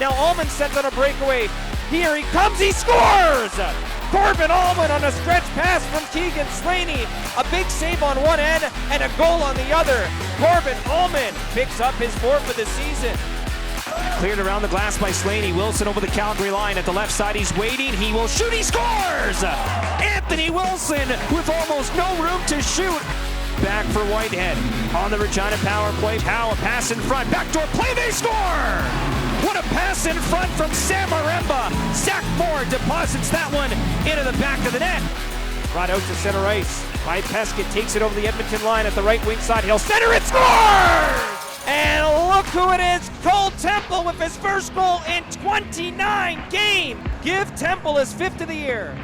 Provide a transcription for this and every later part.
Now Allman sends on a breakaway. Here he comes, he scores! Corbin Allman on a stretch pass from Keegan Slaney. A big save on one end and a goal on the other. Corbin Allman picks up his fourth for the season. Cleared around the glass by Slaney. Wilson over the Calgary line at the left side. He's waiting. He will shoot. He scores! Anthony Wilson with almost no room to shoot. Back for Whitehead on the Regina power play. Howe, a pass in front. Backdoor play. They score! What a pass in front from Sam Oremba. Zach Moore deposits that one into the back of the net. Brought out to center ice. By Peskett takes it over the Edmonton line at the right wing side. He'll center it. Scores! And look who it is, Cole Temple with his first goal in 29 games. Give Temple his 5th of the year.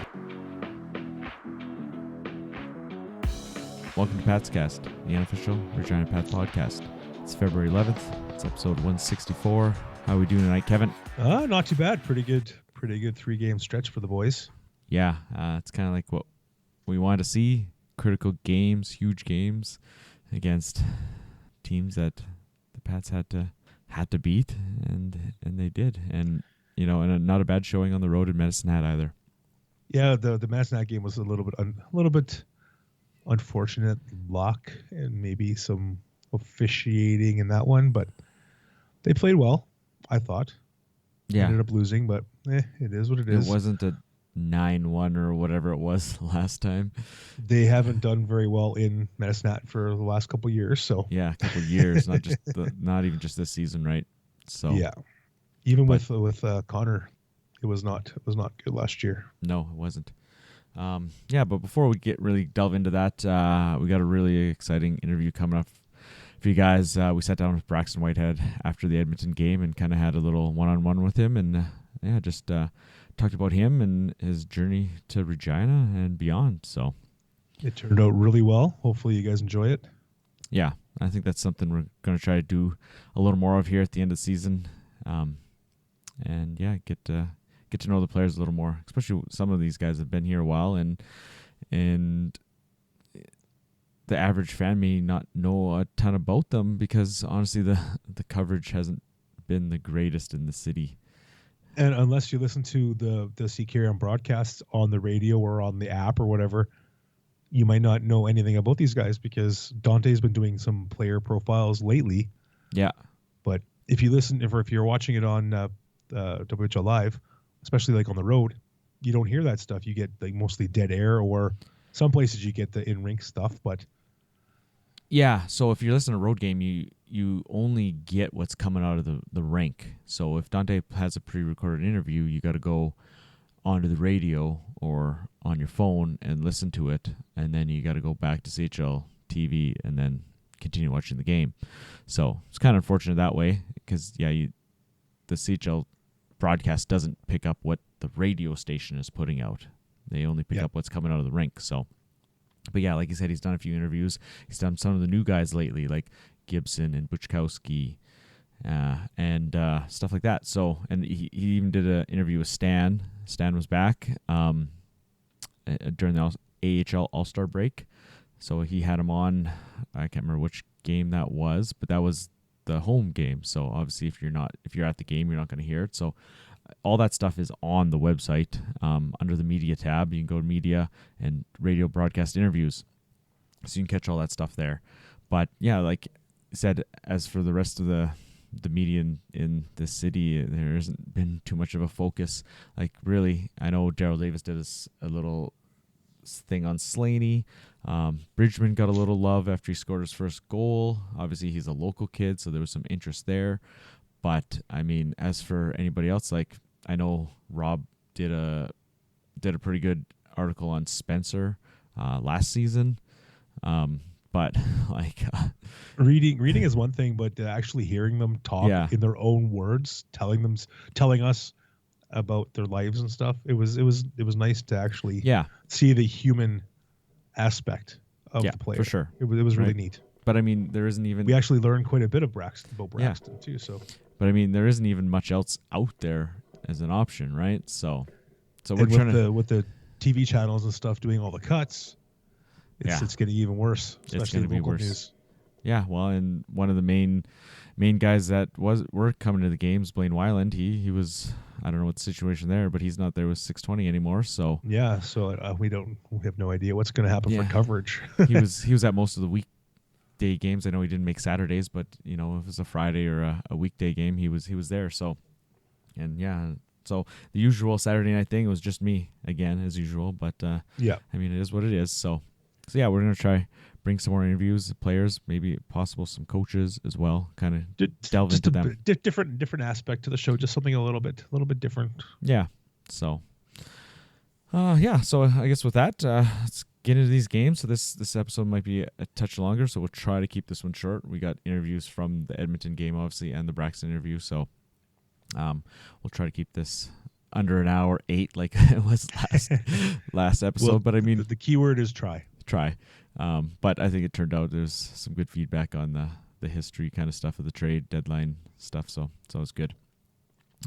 Welcome to Pat's Cast, the unofficial Regina Pats podcast. It's February 11th. It's episode 164. How are we doing tonight, Kevin? Not too bad. Pretty good 3-game stretch for the boys. Yeah, it's kind of like what we wanted to see. Critical games, huge games against teams that the Pats had to beat, and they did. And and not a bad showing on the road in Medicine Hat either. Yeah, the Medicine Hat game was a little bit unfortunate luck and maybe some officiating in that one, but they played well, I thought. Yeah, ended up losing, but it is what it is. It wasn't a 9-1 or whatever it was last time. They haven't done very well in Medicine Hat for the last couple of years, so yeah, a couple of years, not even just this season, right? So yeah, even with Connor, it was not good last year. No, it wasn't. But before we delve into that, we got a really exciting interview coming up for you guys. We sat down with Braxton Whitehead after the Edmonton game and kind of had a little one-on-one with him, and just talked about him and his journey to Regina and beyond. So it turned out really well. Hopefully you guys enjoy it. Yeah, I think that's something we're going to try to do a little more of here at the end of the season. Get to know the players a little more, especially some of these guys have been here a while, and the average fan may not know a ton about them because honestly the coverage hasn't been the greatest in the city. And unless you listen to the CKRM broadcasts on the radio or on the app or whatever, you might not know anything about these guys because Dante's been doing some player profiles lately. Yeah. But if you listen, if you're watching it on WHL Live, especially like on the road, you don't hear that stuff. You get like mostly dead air, or some places you get the in-rink stuff. But yeah, so if you're listening to a road game, you only get what's coming out of the rink. So if Dante has a pre-recorded interview, you got to go onto the radio or on your phone and listen to it, and then you got to go back to CHL TV and then continue watching the game. So it's kind of unfortunate that way because the CHL broadcast doesn't pick up what the radio station is putting out. They only pick up what's coming out of the rink. So, but yeah, like you said, he's done a few interviews. He's done some of the new guys lately, like Gibson and Buchkowski, and stuff like that. So, and he even did an interview with Stan. Stan was back during the AHL All-Star break. So he had him on. I can't remember which game that was, but that was the home game. So obviously, if you're at the game, you're not going to hear it. So all that stuff is on the website under the media tab. You can go to media and radio broadcast interviews, so you can catch all that stuff there. But yeah, like I said, as for the rest of the media in the city, there hasn't been too much of a focus. Like really, I know Gerald Davis did a little thing on Slaney. Bridgman got a little love after he scored his first goal. Obviously, he's a local kid, so there was some interest there. But I mean, as for anybody else, like I know Rob did a pretty good article on Spencer last season. But like reading is one thing, but actually hearing them talk in their own words, telling us about their lives and stuff, it was nice to actually see the human aspect of the player. For sure. It was really neat. But I mean, there isn't even... We actually learned quite a bit of Braxton too. So, but I mean, there isn't even much else out there as an option, right? So we're and trying with the TV channels and stuff doing all the cuts, it's getting even worse. Especially it's going to be worse. News. Yeah, well, and one of the main guys that were coming to the games, Blaine Weiland, he was, I don't know what the situation there, but he's not there with 620 anymore. So yeah, so we have no idea what's going to happen for coverage. he was at most of the weekday games. I know he didn't make Saturdays, but if it was a Friday or a weekday game, he was there. So, and so the usual Saturday night thing, it was just me again as usual. But yeah, I mean, it is what it is. So yeah, we're gonna try bring some more interviews, players, maybe possible some coaches as well. Kind of delve into them. Different aspect to the show, just something a little bit different. Yeah. So, So I guess with that, let's get into these games. So this episode might be a touch longer, so we'll try to keep this one short. We got interviews from the Edmonton game, obviously, and the Braxton interview. So, we'll try to keep this under an hour, 8, like it was last episode. Well, but I mean, the key word is try. But I think it turned out there's some good feedback on the history kind of stuff of the trade deadline stuff. So it's good.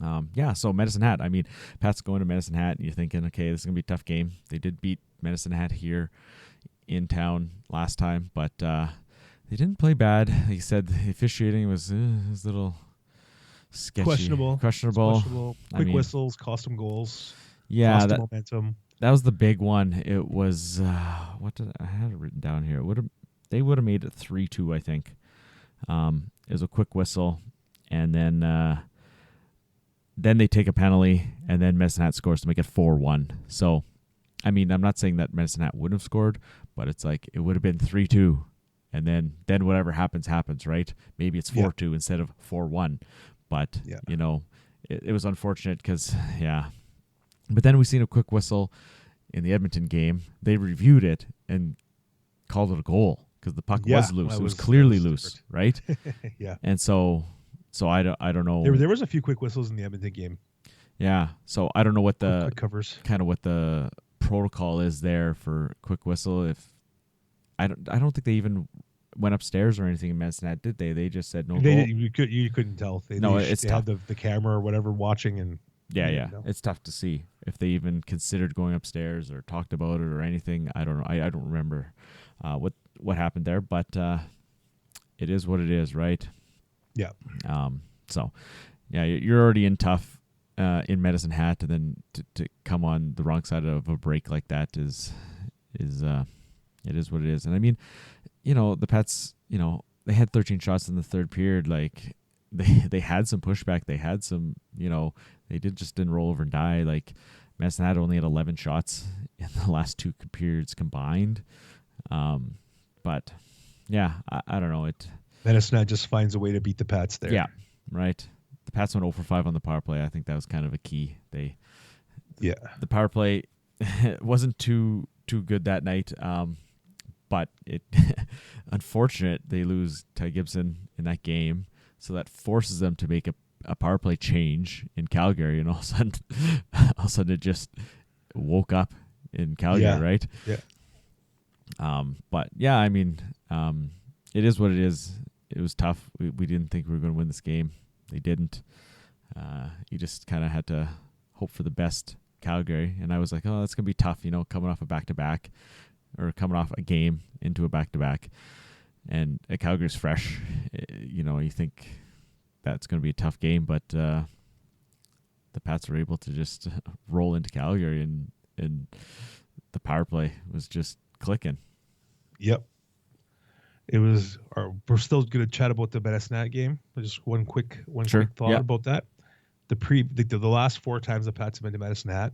So Medicine Hat. I mean, Pat's going to Medicine Hat, and you're thinking, okay, this is gonna be a tough game. They did beat Medicine Hat here in town last time, but they didn't play bad. He said the officiating was a little sketchy, questionable. Quick whistles cost them goals. Yeah, cost them momentum. That was the big one. It was I had it written down here. They would have made it 3-2, I think. It was a quick whistle, and then they take a penalty, and then Medicine Hat scores to make it 4-1. So, I mean, I'm not saying that Medicine Hat wouldn't have scored, but it's like it would have been 3-2, and then whatever happens, right? Maybe it's 4-2 instead of 4-1. But it was unfortunate because But then we seen a quick whistle in the Edmonton game. They reviewed it and called it a goal because the puck was loose. It was clearly loose, right? Yeah. And so I don't know. There was a few quick whistles in the Edmonton game. Yeah. So I don't know what the covers kind of what the protocol is there for quick whistle. If I don't think they even went upstairs or anything in Medicine Hat, did they? They just said no goal. You couldn't tell. They had the camera or whatever watching and. Yeah. It's tough to see if they even considered going upstairs or talked about it or anything. I don't know. I don't remember what happened there, but it is what it is, right? Yeah. So, you're already in tough in Medicine Hat, and then to come on the wrong side of a break like that is it is what it is. And I mean, the Pets, they had 13 shots in the third period. Like they had some pushback. They had some, they didn't roll over and die. Like Medicine Hat only had 11 shots in the last 2 periods combined. But I don't know. Medicine Hat just finds a way to beat the Pats there. Yeah, right. The Pats went 0 for 5 on the power play. I think that was kind of a key. The power play wasn't too good that night. But it unfortunate they lose Ty Gibson in that game, so that forces them to make a power play change in Calgary, and all of a sudden it just woke up in Calgary, right? Yeah. But I mean, it is what it is. It was tough. We didn't think we were going to win this game. They didn't. You just kind of had to hope for the best, Calgary, and I was like, oh, that's gonna be tough, coming off a back-to-back, or coming off a game into a back-to-back, and Calgary's fresh. You think that's going to be a tough game, but the Pats were able to just roll into Calgary, and the power play was just clicking. Yep. It was. We're still going to chat about the Medicine Hat game. Just one quick thought about that. The last 4 times the Pats have been to Medicine Hat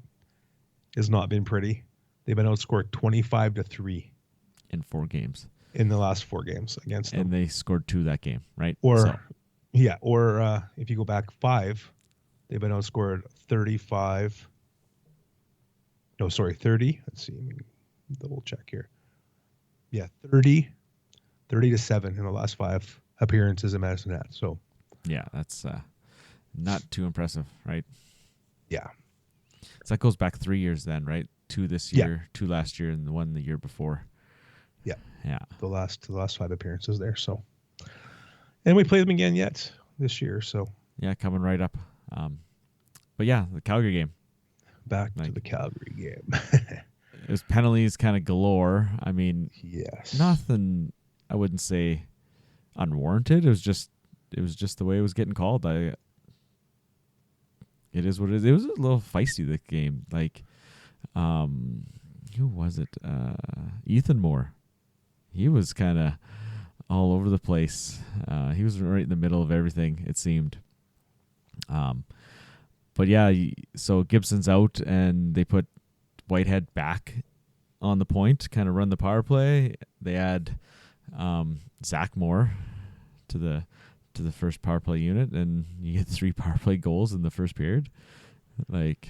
has not been pretty. They've been outscored 25-3 in 4 games. In the last 4 games against them, and they scored 2 that game, right? Or if you go back 5, they've been outscored 30. Let's see, let me double check here. Yeah, 30-7 in the last 5 appearances in Medicine Hat. So, yeah, that's not too impressive, right? Yeah. So that goes back 3 years then, right? 2 this year, 2 last year, and 1 the year before. Yeah. Yeah. The last 5 appearances there. So, and we play them again yet this year. So yeah, coming right up. But the Calgary game. Back to the Calgary game. It was penalties kind of galore. I mean, yes. Nothing. I wouldn't say unwarranted. It was just the way it was getting called. It is what it is. It was a little feisty, the game. Like, who was it? Ethan Moore. He was kind of all over the place. He was right in the middle of everything, it seemed. But yeah, so Gibson's out, and they put Whitehead back on the point, kind of run the power play. They add Zach Moore to the first power play unit, and you get 3 power play goals in the first period. Like,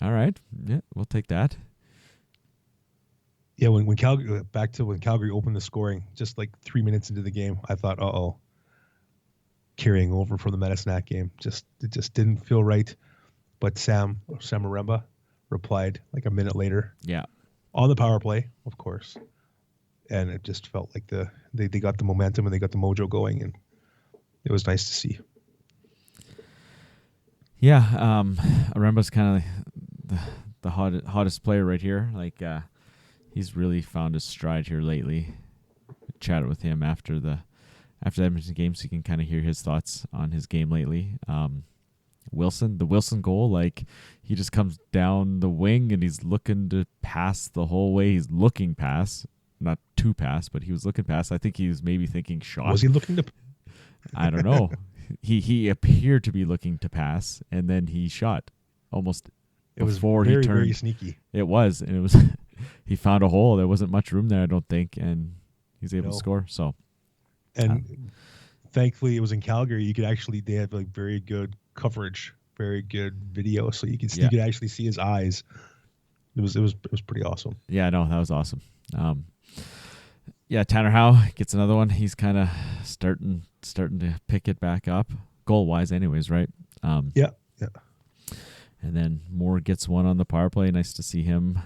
all right, yeah, we'll take that. Yeah, when Calgary opened the scoring, just like 3 minutes into the game, I thought, carrying over from the Medicinac game. It just didn't feel right. But Sam Oremba replied like a minute later. Yeah. On the power play, of course. And it just felt like they got the momentum and they got the mojo going, and it was nice to see. Yeah, Oremba's kind of the hottest player right here. Like, he's really found his stride here lately. Chatted with him after the Edmonton game, so you can kind of hear his thoughts on his game lately. The Wilson goal, like, he just comes down the wing and he's looking to pass the whole way. He's looking pass, not to pass, but he was looking pass. I think he was maybe thinking shot. Was he looking to? I don't know. He appeared to be looking to pass, and then he shot almost before he turned. Very sneaky. It was, and it was. He found a hole. There wasn't much room there, I don't think, and he's able to score. So, and thankfully, it was in Calgary. They had like very good coverage, very good video, so you could actually see his eyes. It was pretty awesome. Yeah, no, that was awesome. Yeah, Tanner Howe gets another one. He's kind of starting to pick it back up, goal wise, anyways, right? Yeah. And then Moore gets one on the power play. Nice to see him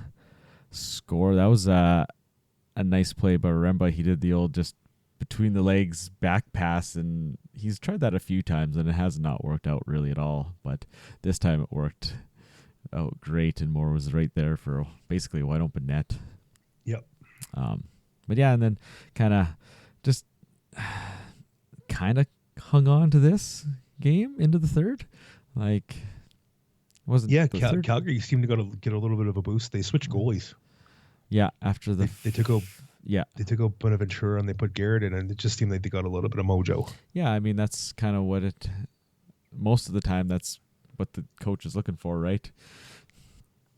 score. That was a nice play by Oremba. He did the old just between the legs back pass, and he's tried that a few times, and it has not worked out really at all. But this time it worked out great, and Moore was right there for basically a wide open net. Yep. But yeah, and then kind of hung on to this game into the third. Like, wasn't Calgary seemed to get a little bit of a boost. They switched goalies. Yeah, after they took out Bonaventura and they put Garrett in, and it just seemed like they got a little bit of mojo. Yeah, I mean, that's kind of what most of the time that's what the coach is looking for, right?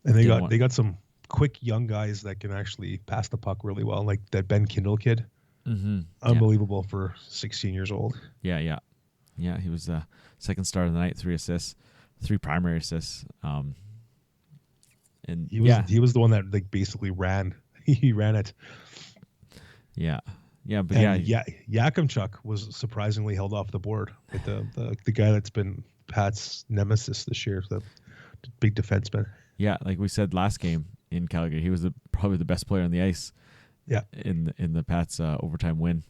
And they got some quick young guys that can actually pass the puck really well, like that Ben Kindle kid. Mm-hmm. Unbelievable for 16 years old. Yeah. He was the second star of the night, 3 assists, 3 primary assists. And he was the one that like basically ran. He ran it. Yeah, but Yakimchuk was surprisingly held off the board with the guy that's been Pat's nemesis this year, the big defenseman. Yeah, like we said last game in Calgary, he was probably the best player on the ice. Yeah, in the Pats overtime win.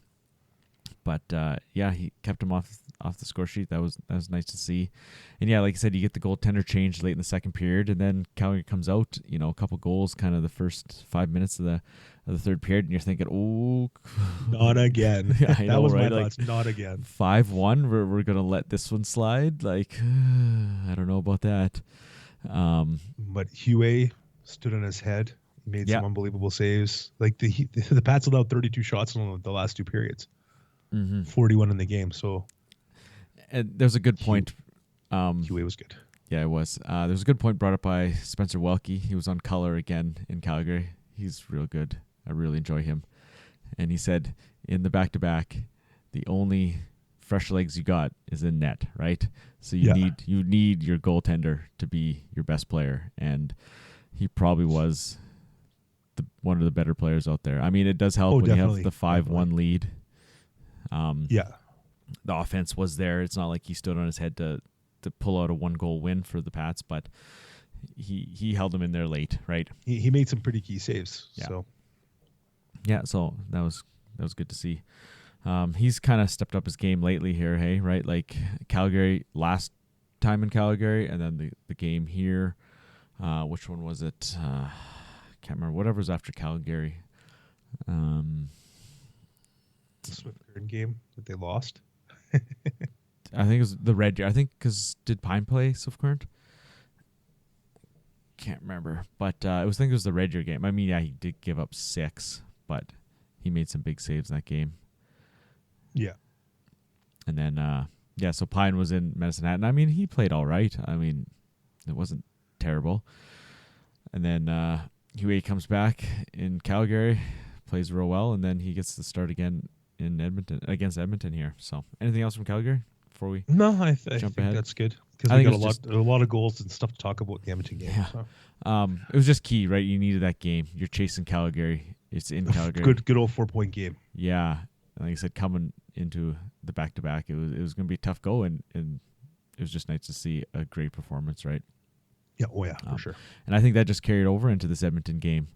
But he kept him off the score sheet. That was nice to see. And yeah, like I said, you get the goaltender change late in the second period, and then Calgary comes out. A couple goals, kind of the first 5 minutes of the third period, and you're thinking, oh, not again. Yeah, I know, that was right? my thoughts. Not again. 5-1. We're gonna let this one slide. Like, I don't know about that. But Huey stood on his head. Made some unbelievable saves. Like the Pats allowed 32 shots in the last 2 periods. Mm-hmm. 41 in the game. So, and there's a good point. Huey was good. Yeah, it was. There's a good point brought up by Spencer Welke. He was on color again in Calgary. He's real good. I really enjoy him. And he said in the back-to-back, the only fresh legs you got is in net, right? So you need your goaltender to be your best player, and he probably was one of the better players out there. I mean, it does help when you have the 5-1 lead. The offense was there. It's not like he stood on his head to pull out a 1-goal win for the Pats, but he held them in there late, right? He made some pretty key saves. Yeah. So that was good to see. He's kind of stepped up his game lately here, hey, right? Like Calgary, last time in Calgary, and then the game here. Which one was it? Can't remember. Whatever was after Calgary. the Swift Current game that they lost. I think it was the Red Deer. I think because did Pine play Swift Current? Can't remember, but I think it was the Red Deer game. I mean, yeah, he did give up 6, but he made some big saves in that game. Yeah. And then, so Pine was in Medicine Hat, and I mean, he played all right. I mean, it wasn't terrible. And then Huey comes back in Calgary, plays real well, and then he gets to start again in Edmonton against Edmonton here. So, anything else from Calgary before we? No, I think ahead? that's good because we got a lot of goals and stuff to talk about in the Edmonton game. Yeah. So. It was just key, right? You needed that game. You're chasing Calgary. It's in Calgary. Good old 4-point game. Yeah, like I said, coming into the back-to-back, it was going to be a tough go, and it was just nice to see a great performance, right? Yeah, for sure. And I think that just carried over into this Edmonton game.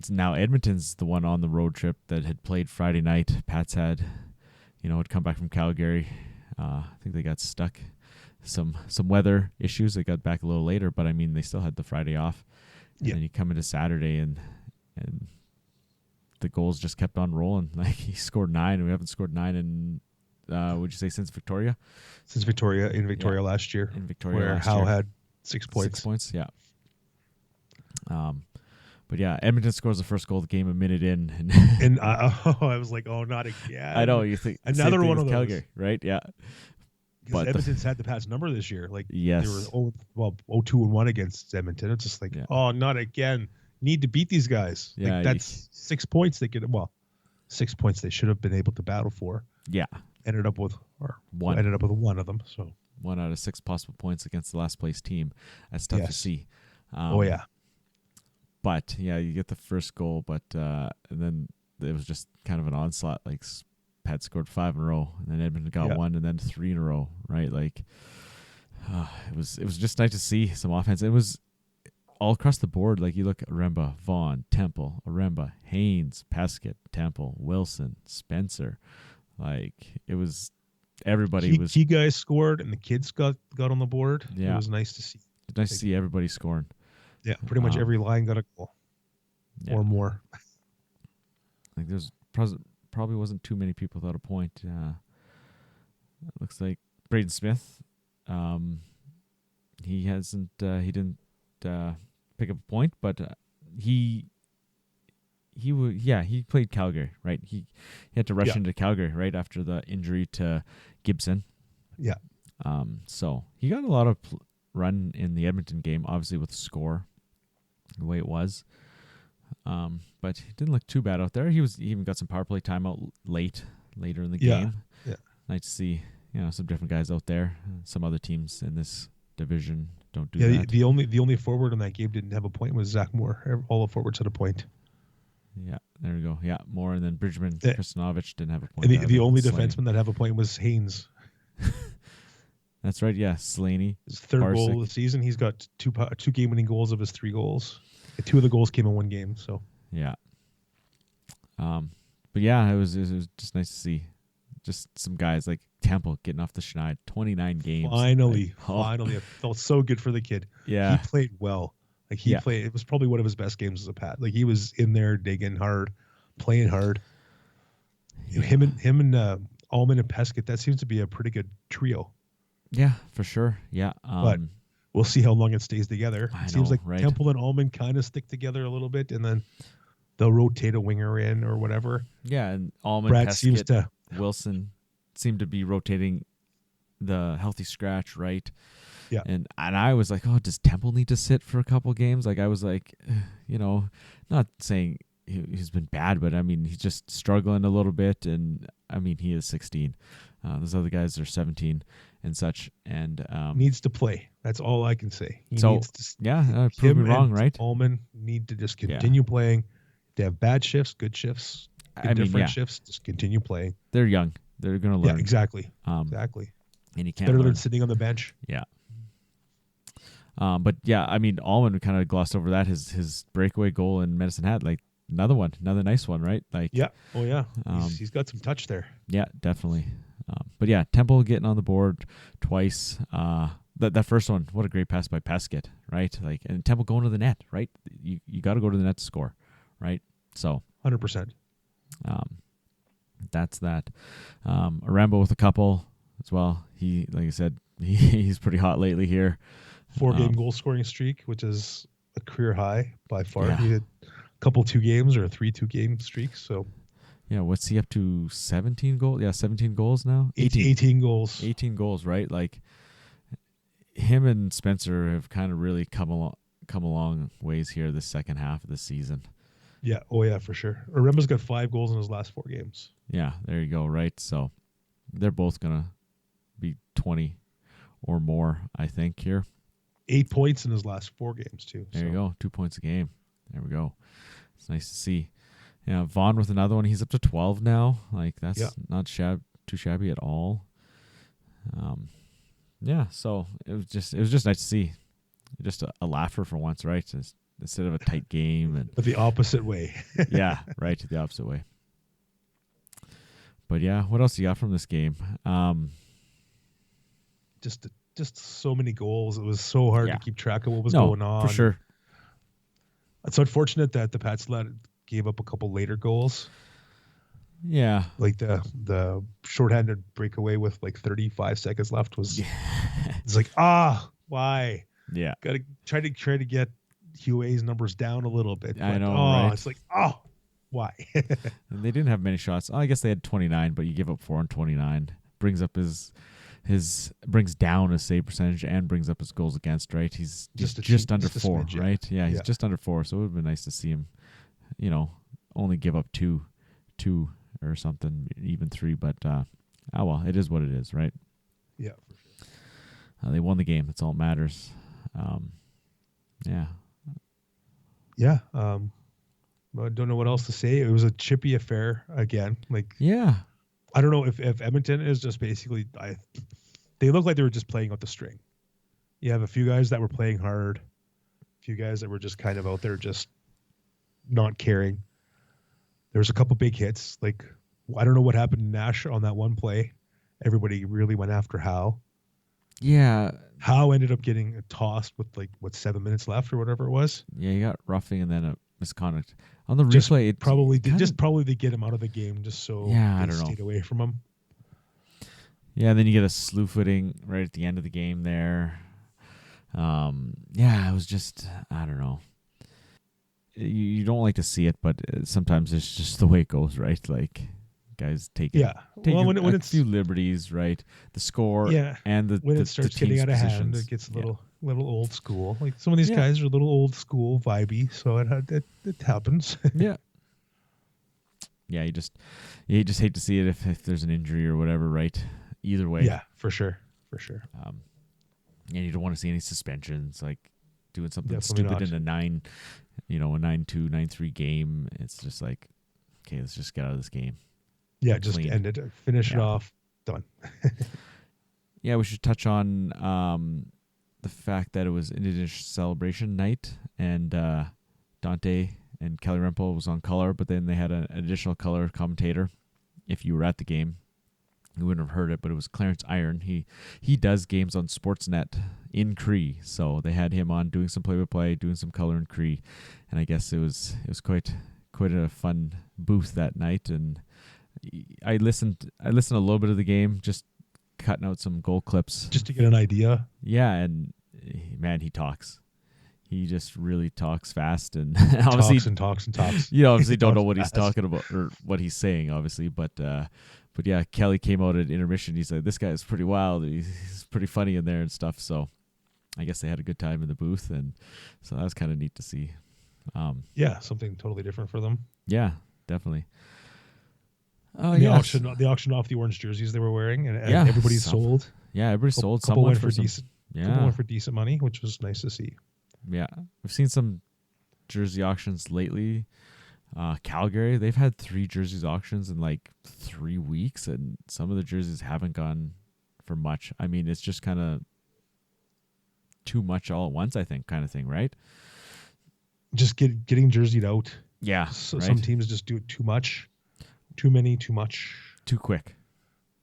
Now Edmonton's the one on the road trip that had played Friday night. Pats had come back from Calgary. I think they got stuck. Some weather issues. They got back a little later, but I mean, they still had the Friday off. And then you come into Saturday and the goals just kept on rolling. Like he scored 9, and we haven't scored 9 in would you say since Victoria? Since Victoria last year. In Victoria where last Hal year. had 6 points. 6 points, yeah. But yeah, Edmonton scores the first goal of the game a minute in, and I was like, oh, not again. I know, you think another one of those. Calgary, right? Yeah. But Edmonton's had the Pats number this year. Like yes. They were 0-2-1 against Edmonton. It's just like, oh, not again. Need to beat these guys. Yeah, like that's 6 points they could 6 points they should have been able to battle for. Yeah. Ended up with one of them. So 1 out of 6 possible points against the last place team. That's tough to see. But yeah, you get the first goal, but and then it was just kind of an onslaught. Like Pat scored 5 in a row, and then Edmonton got 1, and then 3 in a row. Right? Like it was just nice to see some offense. It was all across the board. Like you look at Oremba, Vaughn, Temple, Oremba, Haynes, Pescott, Temple, Wilson, Spencer. Like it was everybody was. Key guys scored, and the kids got on the board. Yeah, it was nice to see. Nice to see everybody scoring. Yeah, pretty much every line got a goal or more. Like there's probably wasn't too many people without a point. It looks like Braden Smith. He didn't pick up a point, but he played Calgary, right? He had to rush into Calgary right after the injury to Gibson. Yeah. So he got a lot of run in the Edmonton game, obviously with the score the way it was. But he didn't look too bad out there. He even got some power play timeout later in the game. Yeah. Nice to see, some different guys out there. Some other teams in this division don't do that. The only forward in that game didn't have a point was Zach Moore. All the forwards had a point. Yeah, there we go. Yeah, Moore, and then Bridgman Kristanovich didn't have a point. And the only defenseman that have a point was Haynes. That's right. Yeah, Slaney. His third goal of the season. He's got two game-winning goals of his 3 goals. 2 of the goals came in one game. So yeah. But yeah, it was just nice to see, just some guys like Temple getting off the schneid. 29 games. Finally, it felt so good for the kid. Yeah, he played well. Like he played. It was probably one of his best games as a Pat. Like he was in there digging hard, playing hard. Yeah. Him and Allman and Pescott. That seems to be a pretty good trio. Yeah, for sure. Yeah. But we'll see how long it stays together. It seems like right? Temple and Allman kind of stick together a little bit, and then they'll rotate a winger in or whatever. Yeah, and Allman, Brad Pescott, seems to Wilson seem to be rotating the healthy scratch, right? Yeah. And I was like, oh, does Temple need to sit for a couple games? Like I was like, not saying he's been bad, but I mean he's just struggling a little bit, and I mean he is 16. Those other guys are 17 and such, and needs to play. That's all I can say. Needs to, prove me wrong, right? Allman need to just continue playing. They have bad shifts, good shifts, different shifts. Just continue playing. They're young. They're going to learn. Yeah, exactly. Exactly. And you can't better learn. than sitting on the bench. Yeah. But yeah, I mean, Allman kind of glossed over that. His breakaway goal in Medicine Hat, like another nice one, right? Like yeah, oh yeah, he's got some touch there. Yeah, definitely. But yeah, Temple getting on the board twice. That first one, what a great pass by Pescott, right? Like, and Temple going to the net, right? You got to go to the net to score, right? So 100%. that's that. Oremba with a couple as well. He, like I said, he's pretty hot lately here. 4-game goal scoring streak, which is a career high by far. Yeah. He had a couple 2-games or 3 2-game streaks. So yeah, what's he up to? 17 goals? Yeah, 17 goals now. 18 goals. 18 goals, right? Like him and Spencer have kind of really come along ways here this second half of the season. Yeah. Oh yeah, for sure. Oremba's got 5 goals in his last 4 games. Yeah, there you go. Right. So they're both gonna be 20 or more, I think, here. 8 points in his last 4 games too. There you go. 2 points a game. There we go. It's nice to see. Yeah, Vaughn with another one. He's up to 12 now. Like that's not too shabby at all. Yeah. So it was just nice to see. Just a laugher for once, right? Instead of a tight game, but the opposite way. Yeah, right, the opposite way. But yeah, what else you got from this game? Just so many goals. It was so hard to keep track of what was going on. For sure. It's unfortunate that the Pats gave up a couple later goals. Yeah. Like the shorthanded breakaway with like 35 seconds left was it's like, why? Yeah. Gotta try to get QA's numbers down a little bit. I know, right? It's like, why? And they didn't have many shots. I guess they had 29, but you give up 4 on 29. Brings up brings down his save percentage and brings up his goals against, right? He's just under 4, right? Yeah, he's just under 4. So it would have been nice to see him, only give up two or something, even 3. But well, it is what it is, right? Yeah. They won the game. That's all that matters. Yeah. Yeah. I don't know what else to say. It was a chippy affair again. Like, yeah. I don't know if Edmonton is just basically they look like they were just playing out the string. You have a few guys that were playing hard, a few guys that were just kind of out there just not caring. There was a couple big hits. Like, I don't know what happened to Nash on that one play. Everybody really went after Howe. Yeah. Howe ended up getting tossed with 7 minutes left or whatever it was. Yeah, you got roughing and then a misconduct. On the replay, it probably to get him out of the game, just so I don't stayed away from him. Yeah, and then you get a slew footing right at the end of the game there. It was just, I don't know. You don't like to see it, but sometimes it's just the way it goes, right? Like, guys take a few liberties, right? The score and when it starts getting out of hand, it gets a little old school. Like some of these guys are a little old school vibey, so it happens. Yeah. Yeah, you just hate to see it if there's an injury or whatever, right? Either way. Yeah, for sure. And you don't want to see any suspensions, like doing something Definitely stupid in a 9-2, 9-3 game. It's just like, okay, let's just get out of this game. Yeah, just end it, finish it off, done. Yeah, we should touch on the fact that it was Indigenous Celebration Night, and Dante and Kelly Rempel was on color, but then they had an additional color commentator. If you were at the game, you wouldn't have heard it, but it was Clarence Iron. He does games on Sportsnet in Cree, so they had him on doing some play-by-play, doing some color in Cree, and I guess it was quite a fun booth that night. And I listened a little bit of the game, just cutting out some goal clips just to get an idea. Yeah, and man, he talks. He just really talks fast, and obviously talks. You obviously don't know what he's talking about or what he's saying, obviously, but yeah, Kelly came out at intermission. He said, "This guy is pretty wild. He's pretty funny in there and stuff." So I guess they had a good time in the booth, and so that was kind of neat to see. Yeah, something totally different for them. Yeah, definitely. They auctioned off the orange jerseys they were wearing, and everybody sold. Yeah, everybody sold. Couple went for decent money, which was nice to see. Yeah, we've seen some jersey auctions lately. Calgary, they've had 3 jerseys auctions in like 3 weeks, and some of the jerseys haven't gone for much. I mean, it's just kind of too much all at once, I think, kind of thing, right? Just getting jerseyed out. Yeah, right? Some teams just do it too much. Too many, too much. Too quick.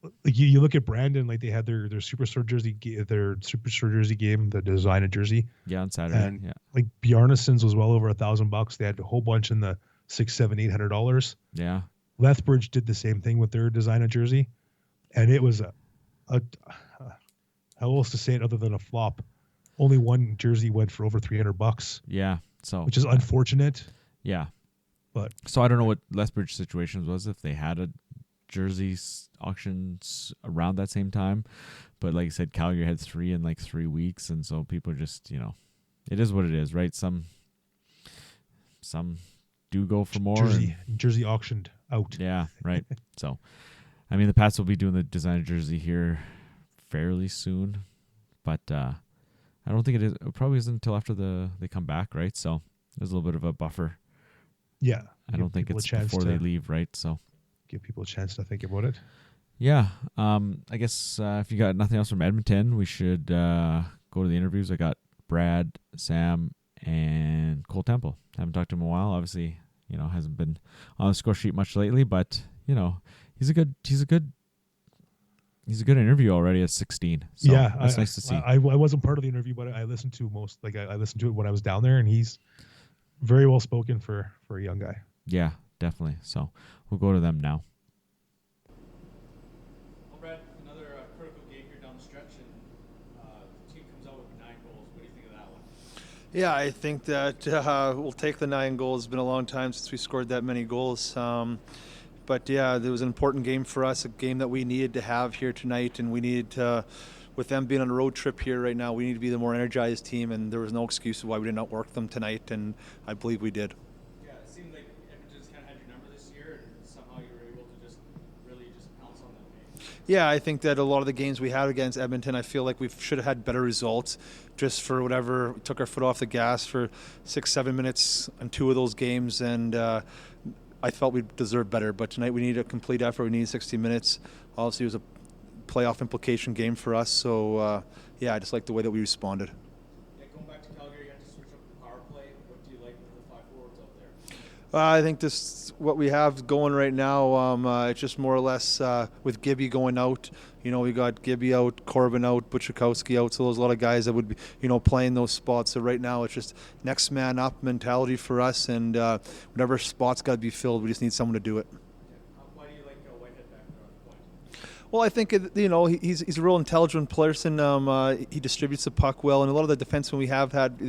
Like you look at Brandon, like they had their superstar jersey, game, the designer jersey. Yeah, on Saturday. And like Bjarnason's was well over $1,000. They had a whole bunch in the $600, $700, $800. Yeah. Lethbridge did the same thing with their design of jersey, and it was how else to say it other than a flop. Only one jersey went for over $300. Yeah, so which is unfortunate. Yeah, but so I don't know what Lethbridge situations was if they had a jerseys auctions around that same time, but like I said, Calgary had 3 in like 3 weeks, and so people just it is what it is, right? Some do go for more. Jersey auctioned out. Yeah, right. So, I mean, the Pats will be doing the designer jersey here fairly soon, but I don't think it is. It probably isn't until after they come back, right? So there's a little bit of a buffer. Yeah, I don't think it's before they leave, right? So give people a chance to think about it. Yeah, I guess if you got nothing else from Edmonton, we should go to the interviews. I got Brad, Sam, and Cole Temple. Haven't talked to him in a while. Obviously, hasn't been on the score sheet much lately, but he's a good interview already at 16. So yeah, that's nice to see. I wasn't part of the interview, but I listened to I listened to it when I was down there, and he's very well spoken for a young guy. Yeah, definitely. So we'll go to them now. Well, Brad, another critical game here down the stretch, and the team comes out with 9 goals. What do you think of that one? Yeah, I think that we'll take the 9 goals. It's been a long time since we scored that many goals. But yeah, it was an important game for us, a game that we needed to have here tonight, and we needed to, with them being on a road trip here right now, we need to be the more energized team, and there was no excuse why we did not work them tonight, and I believe we did. Yeah, it seemed like Edmonton's kind of had your number this year, and somehow you were able to just pounce on them. Yeah, I think that a lot of the games we had against Edmonton, I feel like we should have had better results. Just for whatever, we took our foot off the gas for 6-7 minutes on 2 of those games, and I felt we deserved better, but tonight we needed a complete effort. We needed 60 minutes. Obviously, it was a playoff implication game for us, so I just like the way that we responded. Yeah, going back to Calgary, you had to switch up the power play. What do you like with the 5 forwards out there? I think what we have going right now, it's just more or less with Gibby going out. We got Gibby out, Corbin out, Buchikowski out, so there's a lot of guys that would be, playing those spots. So right now it's just next man up mentality for us, and whatever spot's got to be filled, we just need someone to do it. Why do you like Whitehead back there on the point? Well, I think he's a real intelligent person. He distributes the puck well, and a lot of the defensemen we have had,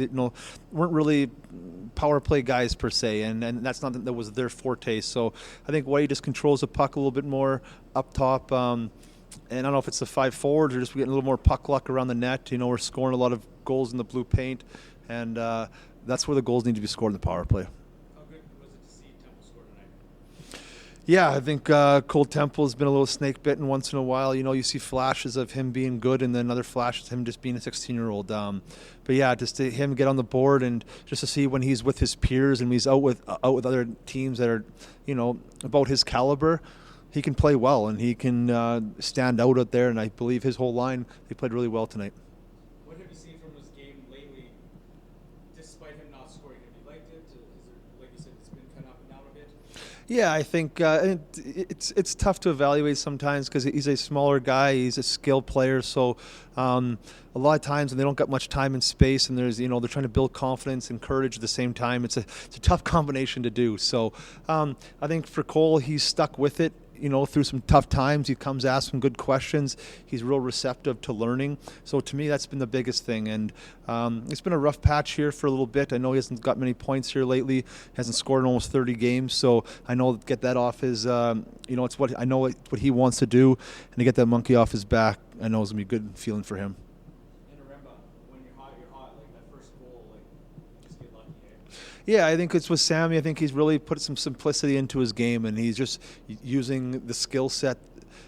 weren't really power play guys per se, and that's not that was their forte. So I think Whitey just controls the puck a little bit more up top. And I don't know if it's the 5 forwards or just getting a little more puck luck around the net. We're scoring a lot of goals in the blue paint, and that's where the goals need to be scored in the power play. How good was it to see Temple score tonight? Yeah, I think Cole Temple has been a little snake bitten once in a while. You see flashes of him being good, and then other flashes of him just being a 16-year-old. But yeah, just to him get on the board, and just to see when he's with his peers and he's out with other teams that are, about his caliber, he can play well and he can stand out there. And I believe his whole line, they played really well tonight. What have you seen from his game lately, despite him not scoring? Have you liked it? Is there, like you said, it's been kind of up and down a bit? Yeah, I think it's tough to evaluate sometimes because he's a smaller guy. He's a skilled player, so a lot of times when they don't got much time and space, and there's they're trying to build confidence and courage at the same time. It's a tough combination to do. So I think for Cole, he's stuck with it. Through some tough times, he comes ask some good questions. He's real receptive to learning. So to me, that's been the biggest thing. And it's been a rough patch here for a little bit. I know he hasn't got many points here lately. He hasn't scored in almost 30 games. So I know get that off his, it's what I know what he wants to do, and to get that monkey off his back, I know it's gonna be a good feeling for him. In Oremba, when you're hot. Like that first goal, just get lucky. Yeah, I think it's with Sammy. I think he's really put some simplicity into his game, and he's just using the skill set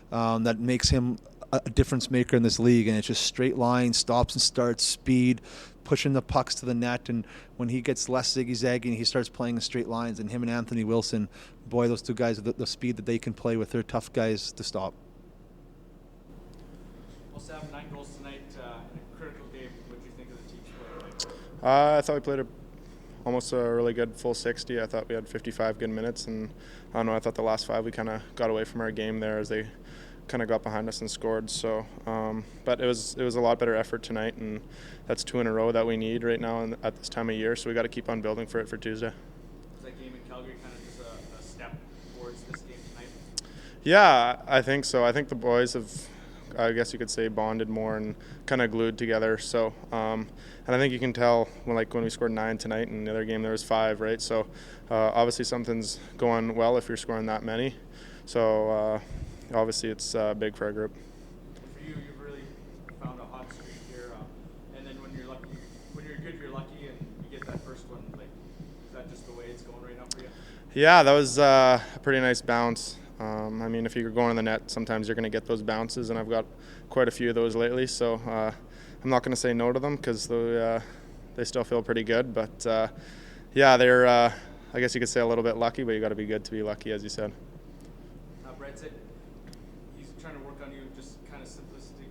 that makes him a difference maker in this league. And it's just straight line, stops and starts, speed, pushing the pucks to the net. And when he gets less ziggy-zagging, he starts playing in straight lines. And him and Anthony Wilson, boy, those two guys, the speed that they can play with, they're tough guys to stop. Well, Sam, 9 goals tonight in a critical game. What do you think of the team's play? I thought we played almost a really good full 60. I thought we had 55 good minutes, and I don't know, I thought the last 5 we kind of got away from our game there as they kind of got behind us and scored. So, but it was a lot better effort tonight, and that's 2 in a row that we need right now at this time of year. So we got to keep on building for it for Tuesday. Was that game in Calgary kind of just a step towards this game Yeah, I think so. I think the boys have, I guess you could say, bonded more and kind of glued together. So, and I think you can tell when we scored 9 tonight, and the other game there was 5, right? So, obviously something's going well if you're scoring that many. So, obviously it's big for our group. For you, you've really found a hot streak here, and then when you're good, you're lucky, and you get that first one. Like, is that just the way it's going right now for you? Yeah, that was a pretty nice bounce. I mean, if you're going in the net, sometimes you're going to get those bounces, and I've got quite a few of those lately. So I'm not going to say no to them because they still feel pretty good. But yeah, they're I guess you could say a little bit lucky, but you got to be good to be lucky, as you said. Brett said he's trying to work on you, just kind of simplistic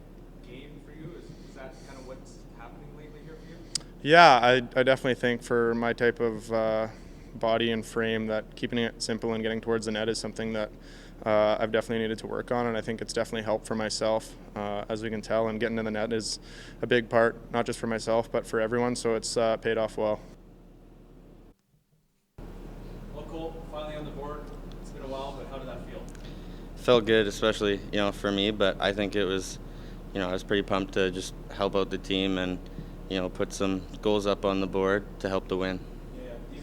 game for you. Is that kind of what's happening lately here for you? Yeah, I definitely think for my type of body and frame that keeping it simple and getting towards the net is something that I've definitely needed to work on, and I think it's definitely helped for myself, as we can tell, and getting to the net is a big part, not just for myself but for everyone, so it's paid off well. Well, Cole, finally on the board. It's been a while, but how did that feel? Felt good, especially for me, but I think it was, I was pretty pumped to just help out the team and put some goals up on the board to help the win. Yeah, these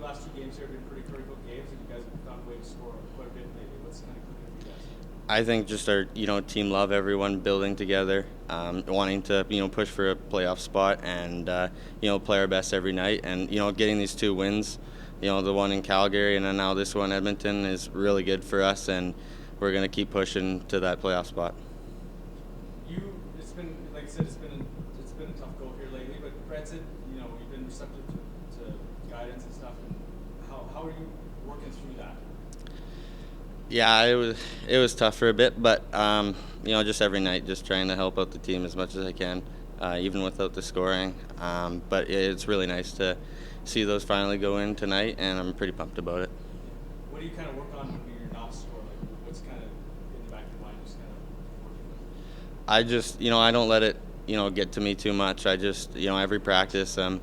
last 2 games here have been pretty critical games, and you guys have found a way to score quite a bit lately. What's kind of clicking for you guys? I think just our team love, everyone building together, wanting to push for a playoff spot and play our best every night, and getting these 2 wins, the one in Calgary and then now this one Edmonton is really good for us, and we're going to keep pushing to that playoff spot. It's been, like I said, it's been a tough go here lately, but Brett said you've been receptive to guidance and stuff, and how are you working through that? Yeah, it was tough for a bit, but just every night, just trying to help out the team as much as I can, even without the scoring. But it's really nice to see those finally go in tonight, and I'm pretty pumped about it. What do you kind of work on when you're not scoring? Like, what's kind of in the back of your mind, just kind of working with? I just, I don't let it, get to me too much. I just, every practice, I'm,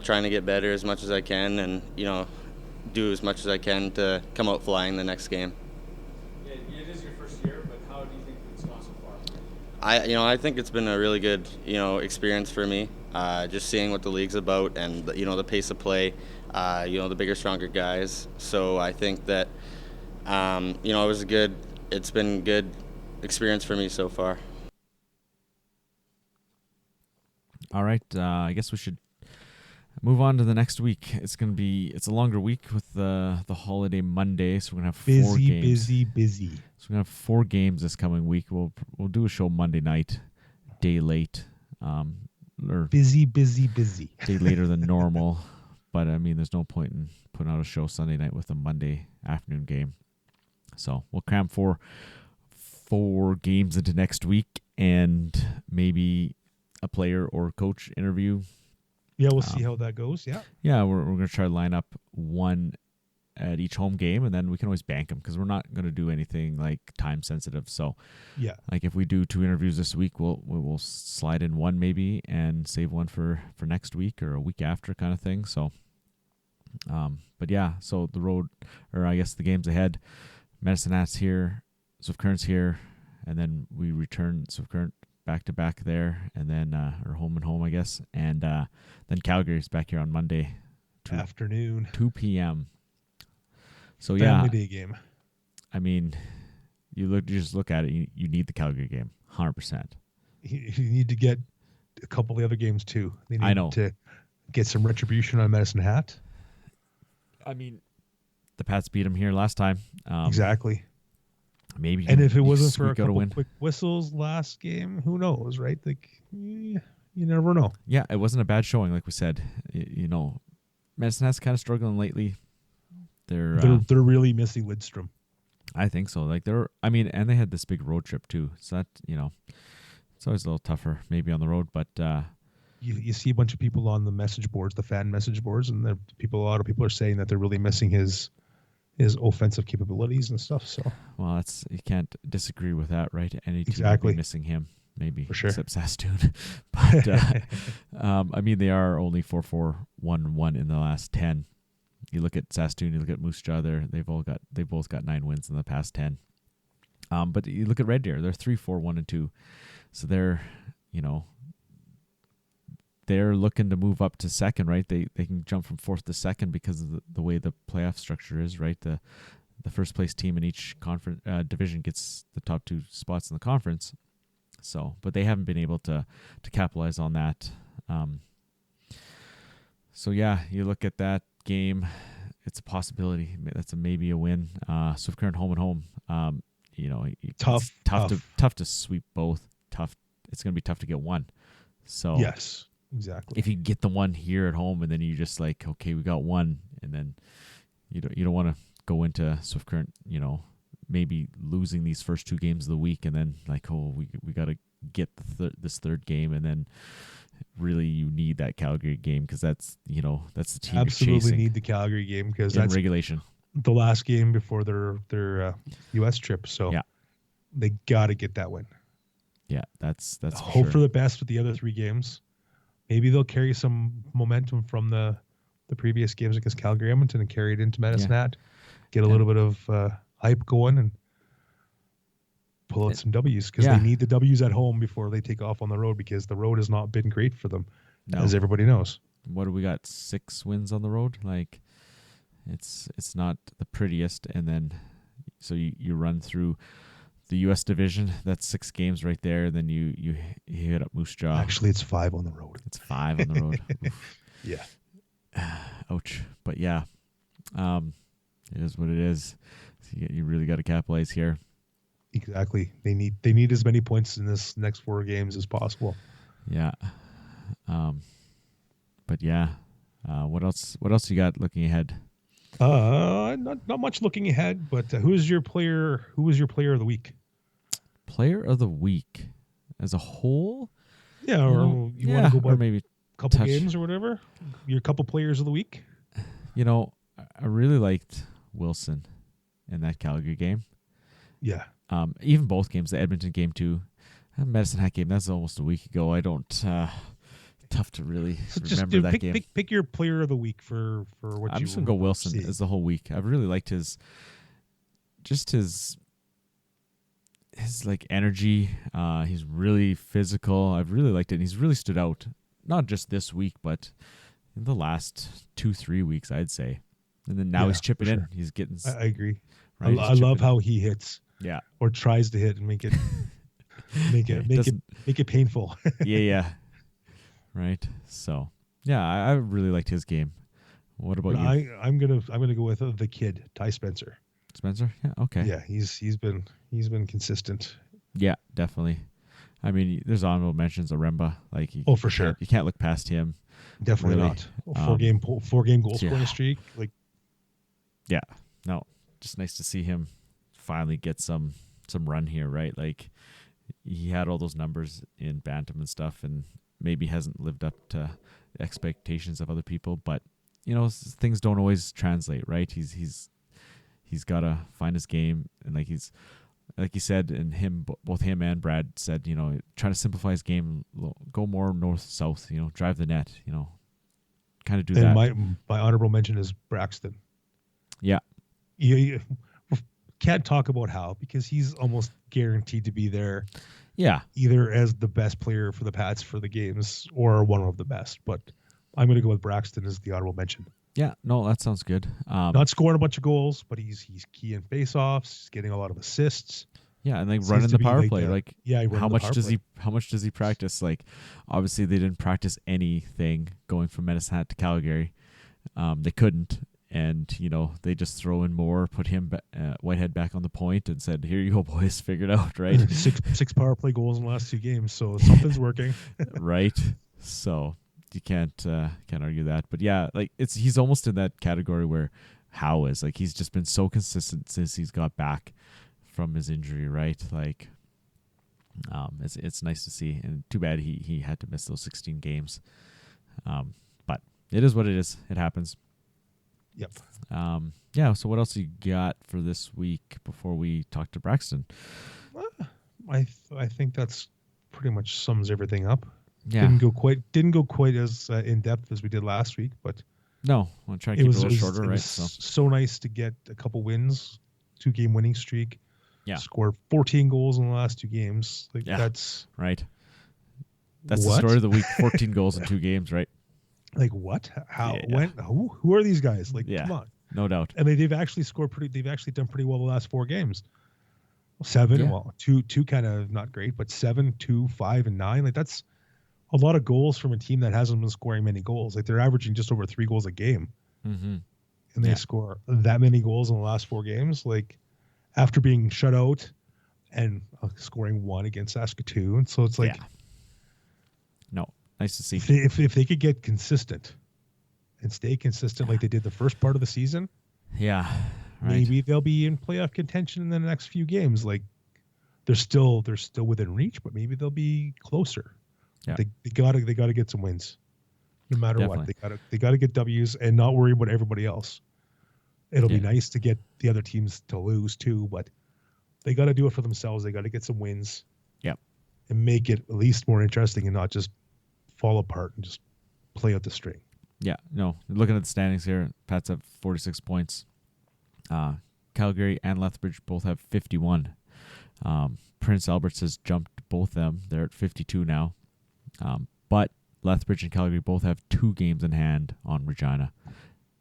trying to get better as much as I can, and do as much as I can to come out flying the next game. Yeah, it is your first year, but how do you think it's gone so far? I think it's been a really good, experience for me. Just seeing what the league's about, and the pace of play, the bigger, stronger guys. So I think that it's been a good experience for me so far. All right, I guess we should move on to the next week. It's a longer week with the holiday Monday, so we're gonna have 4 games. Busy. So we're gonna have 4 games this coming week. We'll do a show Monday night, day late, or busy. day later than normal. But I mean, there's no point in putting out a show Sunday night with a Monday afternoon game. So we'll cram 4 games into next week, and maybe a player or coach interview. Yeah, we'll see how that goes. Yeah, we're going to try to line up 1 at each home game, and then we can always bank them because we're not going to do anything like time sensitive. So, yeah, like if we do 2 interviews this week, we'll slide in 1 maybe and save 1 for next week or a week after kind of thing. So, but yeah, so the road, or I guess the games ahead, Medicine Hat's here, Swift Current's here, and then we return Swift Current back to back there, and then or home and home, I guess, and then Calgary's back here on Monday afternoon, 2 p.m. So family day game. I mean, you just look at it. You need the Calgary game, 100%. You need to get a couple of the other games too. They need I know to get some retribution on Medicine Hat. I mean, the Pats beat them here last time. Exactly. Maybe, and if it wasn't for a couple quick whistles last game, who knows, right? Like, you never know. Yeah, it wasn't a bad showing, like we said. Medicine Hat's kind of struggling lately. They're really missing Lidstrom. I think so. Like and they had this big road trip too. So that it's always a little tougher, maybe on the road. But you see a bunch of people on the message boards, the fan message boards, and a lot of people are saying that they're really missing his offensive capabilities and stuff. So, well, you can't disagree with that, right? Any team exactly would be missing him, maybe, for sure, except Saskatoon. But I mean, they are only 4-4-1-1 in the last 10. You look at Saskatoon, you look at Moose Jaw. They've both got 9 wins in the past 10. But you look at Red Deer, they're 3-4-1-2, so they're looking to move up to second, right? They can jump from 4th to 2nd because of the way the playoff structure is, right? The first place team in each conference division gets the top 2 spots in the conference. So, but they haven't been able to capitalize on that. So yeah, you look at that game, it's a possibility. That's maybe a win. Swift Current home and home. Tough to sweep both. It's going to be tough to get one. So yes, exactly. If you get the one here at home, and then you just like, okay, we got one, and then you don't want to go into Swift Current, maybe losing these first 2 games of the week, and then like, oh, we got to get this third game, and then really you need that Calgary game because that's the team absolutely you're chasing. Need the Calgary game because that's regulation, the last game before their U.S. trip. So yeah, they got to get that win. Yeah, that's hope for the best with the other 3 games. Maybe they'll carry some momentum from the previous games against Calgary, Edmonton, and carry it into Medicine Hat. Get a little bit of hype going and pull out some W's because they need the W's at home before they take off on the road because the road has not been great for them, as everybody knows. What do we got? 6 wins on the road. Like, it's not the prettiest, and then so you run through the U.S. division. That's 6 games right there. Then you hit up Moose Jaw. Actually, it's 5 on the road. It's 5 on the road. Yeah. Ouch. But yeah, it is what it is. So you really got to capitalize here. Exactly. They need as many points in this next 4 games as possible. Yeah. But yeah. What else you got looking ahead? Not much looking ahead, but who was your player of the week? Player of the week as a whole? Yeah, or you want to go by maybe a couple games or whatever? Your couple players of the week? I really liked Wilson in that Calgary game. Yeah. Even both games, the Edmonton game too, Medicine Hat game, that's almost a week ago. I don't tough to really remember that game. Pick your player of the week for what I'm just gonna go Wilson as the whole week. I've really liked his like energy. He's really physical. I've really liked it. And he's really stood out, not just this week, but in the last 2-3 weeks, I'd say. And then now he's chipping in. He's getting. I agree. Right? I love how he hits. Yeah. Or tries to hit and make it make it painful. yeah. Right. So yeah, I really liked his game. What about you? I'm gonna go with the kid, Ty Spencer. Spencer? Yeah. Okay. Yeah, he's been consistent. Yeah, definitely. I mean, there's honorable mentions. Oremba, like for sure. You can't look past him. Definitely really. Not. 4 game goal scoring streak. Like. Yeah. No. Just nice to see him finally get some run here, right? Like he had all those numbers in Bantam and stuff, and maybe hasn't lived up to the expectations of other people. But things don't always translate, right? He's got to find his game, and like you said, and both him and Brad said, try to simplify his game, go more north south, drive the net, kind of do that. My honorable mention is Braxton. Yeah. You can't talk about how because he's almost guaranteed to be there. Yeah. Either as the best player for the Pats for the games or one of the best. But I'm going to go with Braxton as the honorable mention. Yeah. No, that sounds good. Not scoring a bunch of goals, but he's key in faceoffs. He's getting a lot of assists. Yeah, and like running the power play. How much does he practice? Like, obviously they didn't practice anything going from Medicine Hat to Calgary. They couldn't. And, they just throw in more, put him, Whitehead back on the point and said, here you go, boys, figure it out, right? six power play goals in the last 2 games, so something's working. Right? So you can't argue that. But yeah, like he's almost in that category where Howe is. Like he's just been so consistent since he's got back from his injury, right? Like it's nice to see. And too bad he had to miss those 16 games. But it is what it is. It happens. Yep. Yeah. So what else you got for this week before we talk to Braxton? I think that's pretty much sums everything up. Yeah. Didn't go quite as in depth as we did last week, but No, I'll try and keep it a little shorter, right? So nice to get a couple wins, 2-game winning streak. Yeah. Scored 14 goals in the last 2 games. Like that's right. That's what? the story of the week. 14 goals in 2 games, right? Like what? How? When? Who are these guys? Like, come on. No doubt. And they've actually they've actually done pretty well the last 4 games. 7, well, two kind of not great, but 7, 2, 5, and 9. Like that's a lot of goals from a team that hasn't been scoring many goals. Like they're averaging just over 3 goals a game, and they score that many goals in the last 4 games. Like after being shut out and scoring 1 against Saskatoon, so it's like, no, nice to see. If they could get consistent and stay consistent like they did the first part of the season, right. Maybe they'll be in playoff contention in the next few games. Like they're still within reach, but maybe they'll be closer. Yeah. They gotta get some wins, no matter what. They gotta get W's and not worry about everybody else. It'll be nice to get the other teams to lose too, but they got to do it for themselves. They got to get some wins. Yep. And make it at least more interesting and not just fall apart and just play out the string. Yeah. No. Looking at the standings here, Pats have 46 points. Calgary and Lethbridge both have 51. Prince Albert's has jumped both them. They're at 52 now. But Lethbridge and Calgary both have 2 games in hand on Regina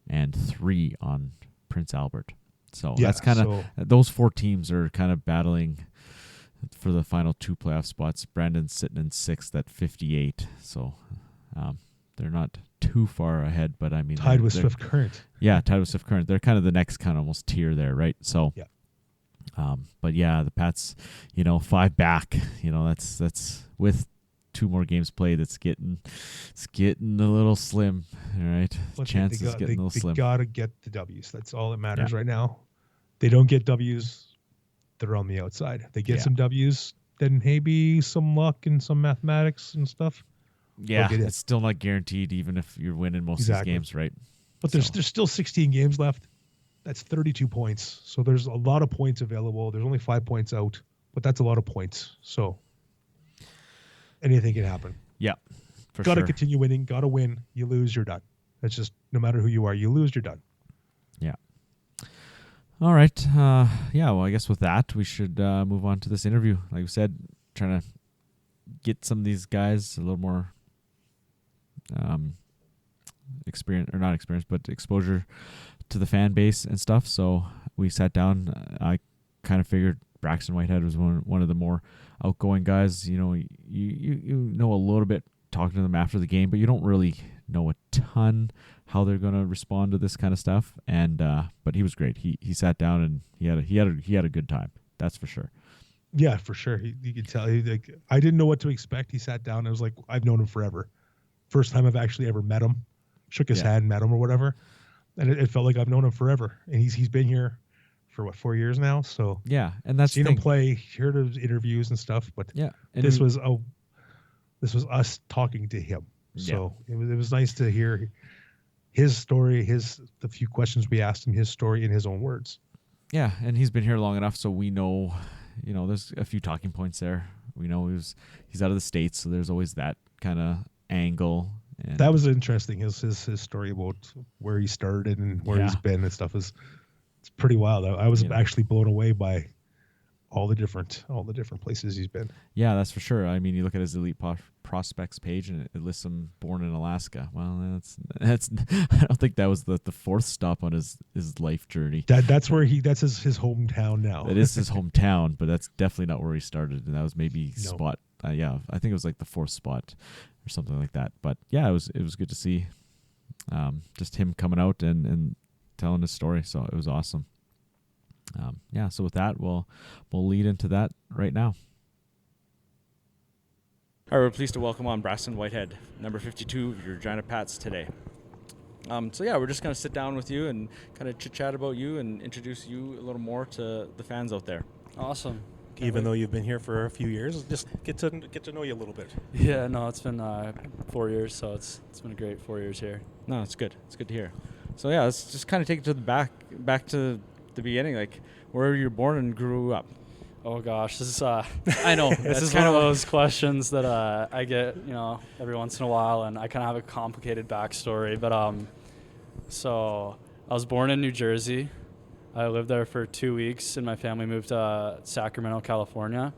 and 3 on Prince Albert. So that's kind of those 4 teams are kind of battling for the final 2 playoff spots. Brandon's sitting in 6th at 58. So they're not too far ahead, but I mean tied with Swift Current. Yeah, tied with Swift Current. They're kind of the next kind of almost tier there, right? So but yeah, the Pats, 5 back, that's with 2 more games played. It's getting a little slim, all right? Chances getting a little slim. They gotta get the W's. That's all that matters right now. They don't get W's, they're on the outside. If they get some W's, then maybe some luck and some mathematics and stuff. Yeah, it's still not guaranteed, even if you're winning most of these games, right? But there's still 16 games left. That's 32 points. So there's a lot of points available. There's only 5 points out, but that's a lot of points. So anything can happen. Yeah, got to continue winning. Got to win. You lose, you're done. That's just no matter who you are. You lose, you're done. Yeah. All right. Well, I guess with that, we should move on to this interview. Like we said, trying to get some of these guys a little more experience, or not experience, but exposure to the fan base and stuff. So we sat down. I kind of figured Braxton Whitehead was one of the more outgoing guys. You know a little bit talking to them after the game, but you don't really know a ton how they're going to respond to this kind of stuff. And but he was great. He sat down and he had a good time. That's for sure. Yeah, for sure. You could tell. I didn't know what to expect. He sat down. I was like, I've known him forever. First time I've actually ever met him. Shook his hand, met him or whatever. And it felt like I've known him forever. And he's been here for 4 years now. So yeah, and that's seen him play, heard his interviews and stuff. But this was us talking to him. So it was nice to hear his story, the few questions we asked him, his story in his own words. Yeah, and he's been here long enough, so we know. There's a few talking points there. We know he's out of the States, so there's always that kind of angle. And that was interesting. His story about where he started and where he's been and stuff it's pretty wild. I was actually blown away by all the different places he's been. Yeah, that's for sure. I mean, you look at his elite prospects page and it lists him born in Alaska. Well, that's I don't think that was the 4th stop on his life journey. That's where that's his hometown now. It is his hometown, but that's definitely not where he started. And that was maybe spot. I think it was like the 4th spot or something like that. But yeah, it was good to see just him coming out and telling his story. So it was awesome. So with that, we'll lead into that right now. All right, we're pleased to welcome on Braxton Whitehead, number 52 of your Regina Pats today. We're just going to sit down with you and kind of chit-chat about you and introduce you a little more to the fans out there. Awesome. Even though you've been here for a few years, just get to know you a little bit. Yeah, no, it's been 4 years, so it's been a great 4 years here. No, it's good. It's good to hear. So yeah, let's just kind of take it to the back to the beginning, like where you were born and grew up. Oh gosh, this is I know this is one of those questions that I get every once in a while, and I kind of have a complicated backstory. But So I was born in New Jersey. I lived there for 2 weeks, and my family moved to Sacramento, California.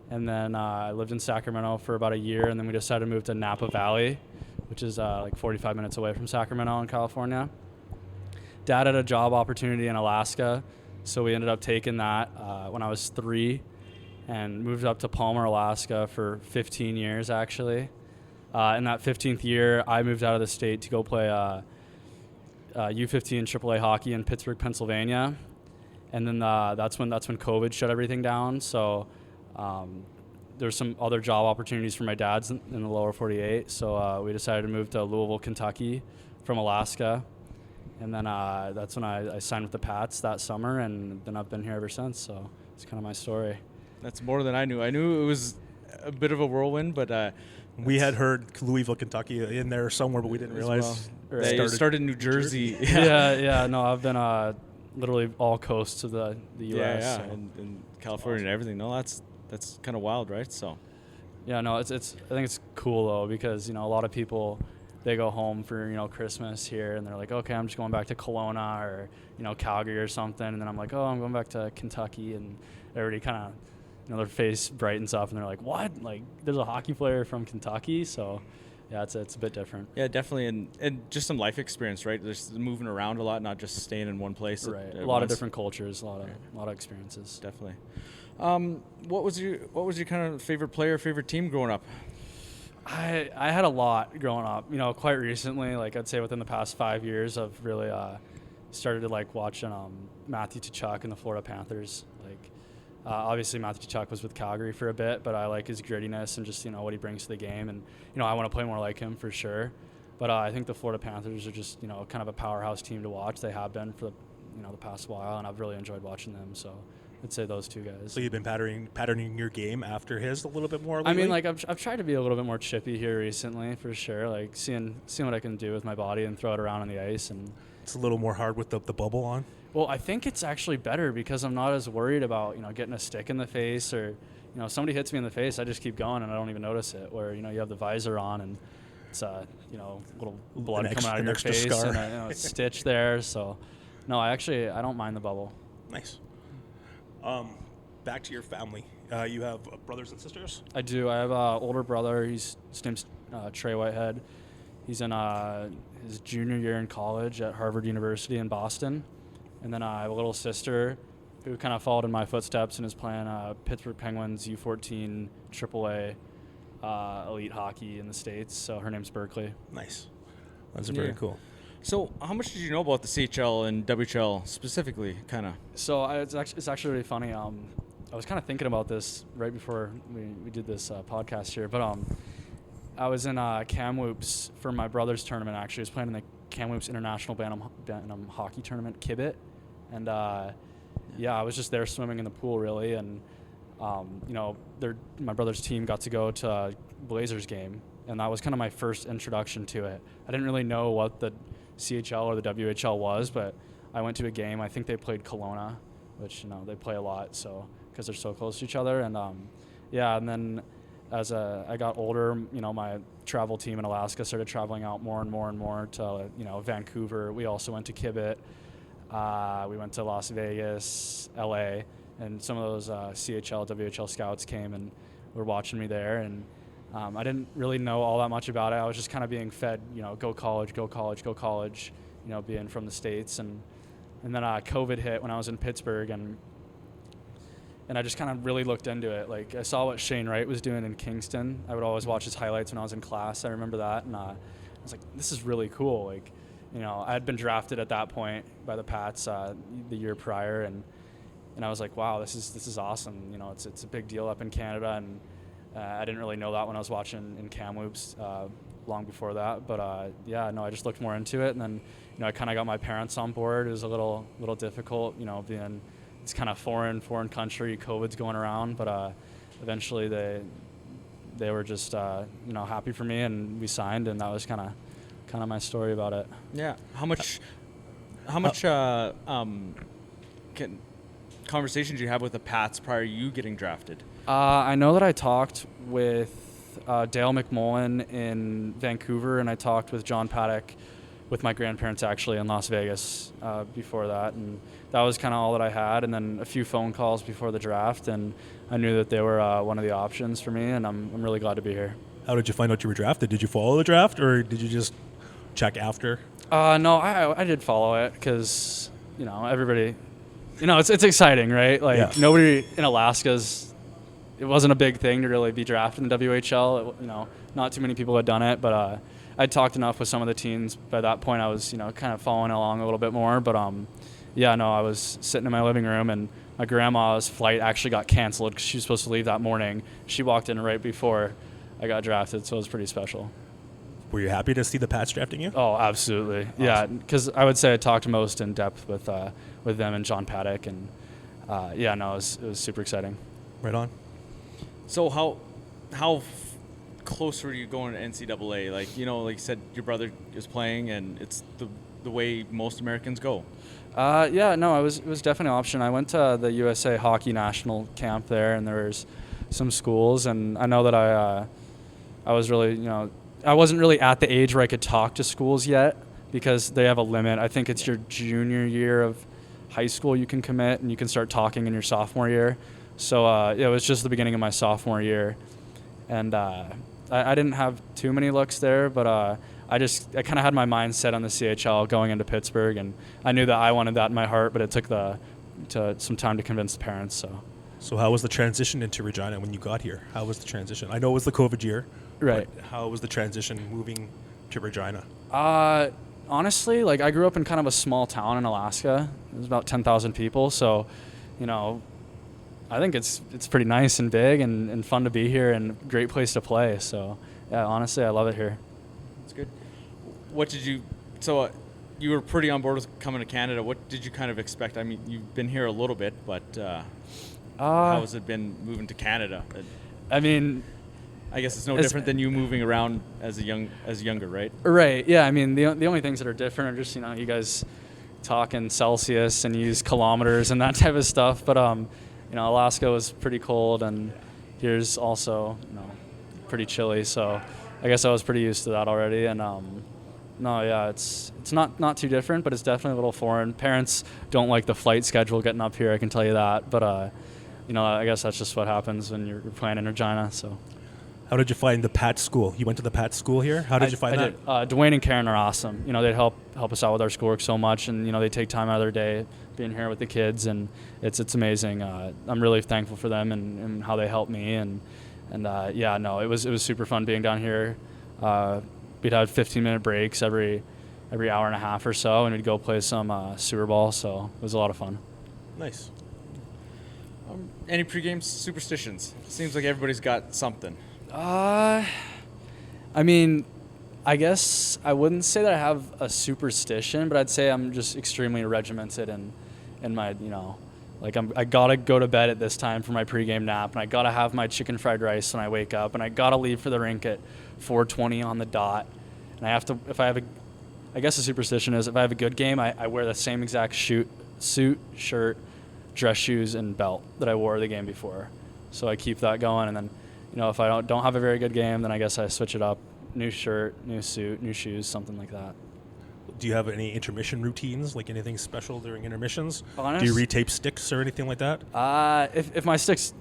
And then I lived in Sacramento for about a year, and then we decided to move to Napa Valley, which is like 45 minutes away from Sacramento in California. Dad had a job opportunity in Alaska, so we ended up taking that when I was 3 and moved up to Palmer, Alaska for 15 years, actually. In that 15th year, I moved out of the state to go play U15 AAA hockey in Pittsburgh, Pennsylvania. And then that's when COVID shut everything down. So there's some other job opportunities for my dad's in the lower 48. So we decided to move to Louisville, Kentucky from Alaska. And then that's when I signed with the Pats that summer, and then I've been here ever since. So it's kind of my story. That's more than I knew. I knew it was a bit of a whirlwind, but we had heard Louisville, Kentucky in there somewhere, but we didn't realize. Well. They started in New Jersey. Yeah. No, I've been literally all coasts of the U.S. Yeah, so. and California and everything. No, that's kind of wild, right? So. Yeah, no, it's. I think it's cool though, because a lot of people, they go home for Christmas here, and they're like, okay, I'm just going back to Kelowna or Calgary or something, and then I'm like, oh, I'm going back to Kentucky, and everybody kind of their face brightens up, and they're like, what? Like, there's a hockey player from Kentucky? So yeah, it's a bit different. Yeah, definitely, and just some life experience, right? There's moving around a lot, not just staying in one place. Right, a lot of different cultures, a lot of experiences. Definitely. What was your kind of favorite player, favorite team growing up? I had a lot growing up. Quite recently, like I'd say within the past 5 years, I've really started to like watching Matthew Tkachuk and the Florida Panthers. Like obviously Matthew Tkachuk was with Calgary for a bit, but I like his grittiness and just what he brings to the game, and I want to play more like him for sure. But I think the Florida Panthers are just kind of a powerhouse team to watch. They have been for the past while, and I've really enjoyed watching them. So I'd say those two guys. So you've been patterning your game after his a little bit more lately? I mean, like I've tried to be a little bit more chippy here recently, for sure. Like seeing what I can do with my body and throw it around on the ice, and it's a little more hard with the bubble on. Well, I think it's actually better because I'm not as worried about getting a stick in the face, or if somebody hits me in the face, I just keep going and I don't even notice it. Where you have the visor on and it's little blood coming out of your face scar. And a stitch there. So no, I don't mind the bubble. Nice. Back to your family. You have brothers and sisters? I do. I have an older brother. His name's Trey Whitehead. He's in his junior year in college at Harvard University in Boston. And then I have a little sister who kind of followed in my footsteps and is playing Pittsburgh Penguins U14 AAA elite hockey in the States. So her name's Berkeley. Nice. That's very cool. So how much did you know about the CHL and WHL specifically, kind of? So it's actually really funny. I was kind of thinking about this right before we did this podcast here, but I was in Kamloops for my brother's tournament. Actually, I was playing in the Kamloops International Bantam Hockey Tournament, Kibit, and I was just there swimming in the pool really, and my brother's team got to go to a Blazers game, and that was kind of my first introduction to it. I didn't really know what the CHL or the WHL was, but I went to a game. I think they played Kelowna, which they play a lot, so because they're so close to each other. And and then as I got older, my travel team in Alaska started traveling out more and more and more to Vancouver. We also went to Kibit. We went to Las Vegas, LA, and some of those CHL, WHL scouts came and were watching me there. And I didn't really know all that much about it. I was just kind of being fed, go college, go college, go college, being from the States. And then COVID hit when I was in Pittsburgh, and I just kind of really looked into it. Like, I saw what Shane Wright was doing in Kingston. I would always watch his highlights when I was in class. I remember that. And I was like, this is really cool. Like, I had been drafted at that point by the Pats the year prior. And I was like, wow, this is awesome. It's a big deal up in Canada. And I didn't really know that when I was watching in Kamloops long before that, but I just looked more into it, and then I kind of got my parents on board. It was a little difficult, being it's kind of foreign country, COVID's going around, but eventually they were just happy for me, and we signed, and that was kind of my story about it. Yeah. How much conversations you have with the Pats prior to you getting drafted? I know that I talked with Dale McMullen in Vancouver, and I talked with John Paddock with my grandparents actually in Las Vegas before that, and that was kind of all that I had. And then a few phone calls before the draft, and I knew that they were one of the options for me, and I'm really glad to be here. How did you find out you were drafted? Did you follow the draft, or did you just check after? No, I did follow it because, everybody, it's exciting, right? Like nobody in Alaska's, it wasn't a big thing to really be drafted in the WHL. Not too many people had done it, but I'd talked enough with some of the teams. By that point, I was, kind of following along a little bit more. But I was sitting in my living room, and my grandma's flight actually got canceled because she was supposed to leave that morning. She walked in right before I got drafted, so it was pretty special. Were you happy to see the Pats drafting you? Oh, absolutely. Awesome. Yeah, because I would say I talked most in depth with them and John Paddock, and it was super exciting. Right on. So how close were you going to NCAA? Like you said, your brother is playing, and it's the way most Americans go. It was definitely an option. I went to the USA Hockey National Camp there, and there was some schools, and I know that I was really, I wasn't really at the age where I could talk to schools yet because they have a limit. I think it's your junior year of high school you can commit, and you can start talking in your sophomore year. So it was just the beginning of my sophomore year, and I didn't have too many looks there, but I kind of had my mind set on the CHL going into Pittsburgh, and I knew that I wanted that in my heart, but it took some time to convince the parents. So how was the transition into Regina when you got here? How was the transition? I know it was the COVID year. Right. But how was the transition moving to Regina? Honestly, I grew up in kind of a small town in Alaska. It was about 10,000 people. So, I think it's pretty nice and big and fun to be here and a great place to play. So, yeah, honestly, I love it here. That's good. What did you – so you were pretty on board with coming to Canada. What did you kind of expect? I mean, you've been here a little bit, but how has it been moving to Canada? I guess it's no different than you moving around as younger, right? Right. Yeah. I mean, the only things that are different are just you guys talk in Celsius and use kilometers and that type of stuff. But Alaska was pretty cold, and here's also pretty chilly. So I guess I was pretty used to that already. And it's not too different, but it's definitely a little foreign. Parents don't like the flight schedule getting up here, I can tell you that. But I guess that's just what happens when you're playing in Regina. So. How did you find the Pats school? You went to the Pats school here? How did you find that? Dwayne and Karen are awesome. They help us out with our schoolwork so much, and they take time out of their day being here with the kids, and it's amazing. I'm really thankful for them and how they helped me, it was super fun being down here. We'd have 15-minute breaks every hour and a half or so, and we'd go play some sewer ball. So it was a lot of fun. Nice. Any pregame superstitions? Seems like everybody's got something. I guess I wouldn't say that I have a superstition, but I'd say I'm just extremely regimented in my, I gotta go to bed at this time for my pregame nap, and I gotta have my chicken fried rice when I wake up, and I gotta leave for the rink at 4:20 on the dot. And I guess the superstition is if I have a good game, I wear the same exact suit, shirt, dress shoes, and belt that I wore the game before. So I keep that going, and then if I don't have a very good game, then I guess I switch it up. New shirt, new suit, new shoes, something like that. Do you have any intermission routines, like anything special during intermissions? Do you retape sticks or anything like that? If my stick's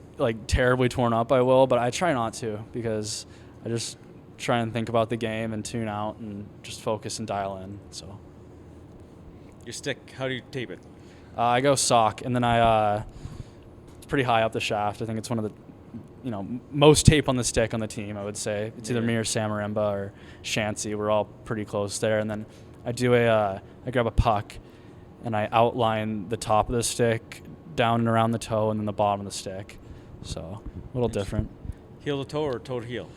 terribly torn up, I will, but I try not to because I just try and think about the game and tune out and just focus and dial in. So. Your stick, how do you tape it? I go sock, and then it's pretty high up the shaft. I think it's one of the most tape on the stick on the team, I would say. It's either me or Sam Oremba or Shancy. We're all pretty close there. And then I grab a puck and I outline the top of the stick down and around the toe and then the bottom of the stick. So a little different. Heel to toe or toe to heel?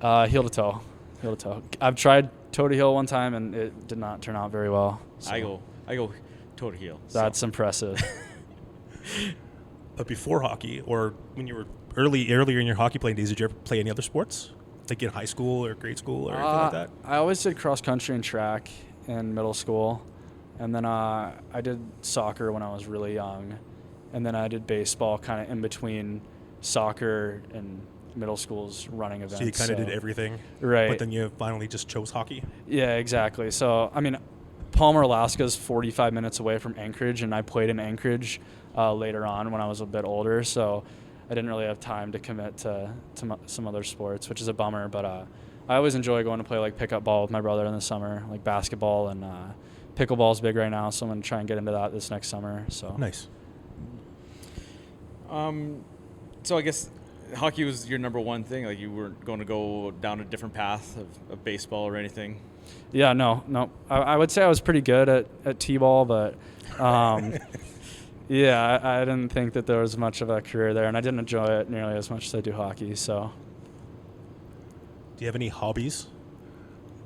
Heel to toe. Heel to toe. I've tried toe to heel one time and it did not turn out very well. So I go toe to heel. That's impressive. But before hockey, or when you were earlier in your hockey playing days, did you ever play any other sports? Like in high school or grade school or anything like that? I always did cross country and track in middle school. And then I did soccer when I was really young. And then I did baseball kind of in between soccer and middle school's running events. So you kind of did everything, right? But then you finally just chose hockey. Yeah, exactly. So I mean, Palmer, Alaska is 45 minutes away from Anchorage, and I played in Anchorage later on when I was a bit older. So I didn't really have time to commit to some other sports, which is a bummer. But I always enjoy going to play like pickup ball with my brother in the summer, like basketball, and pickleball is big right now. So I'm gonna try and get into that this next summer. So nice. So I guess hockey was your number one thing. Like, you weren't going to go down a different path of baseball or anything. Yeah, no. I would say I was pretty good at t-ball, but yeah, I didn't think that there was much of a career there, and I didn't enjoy it nearly as much as I do hockey. So, do you have any hobbies?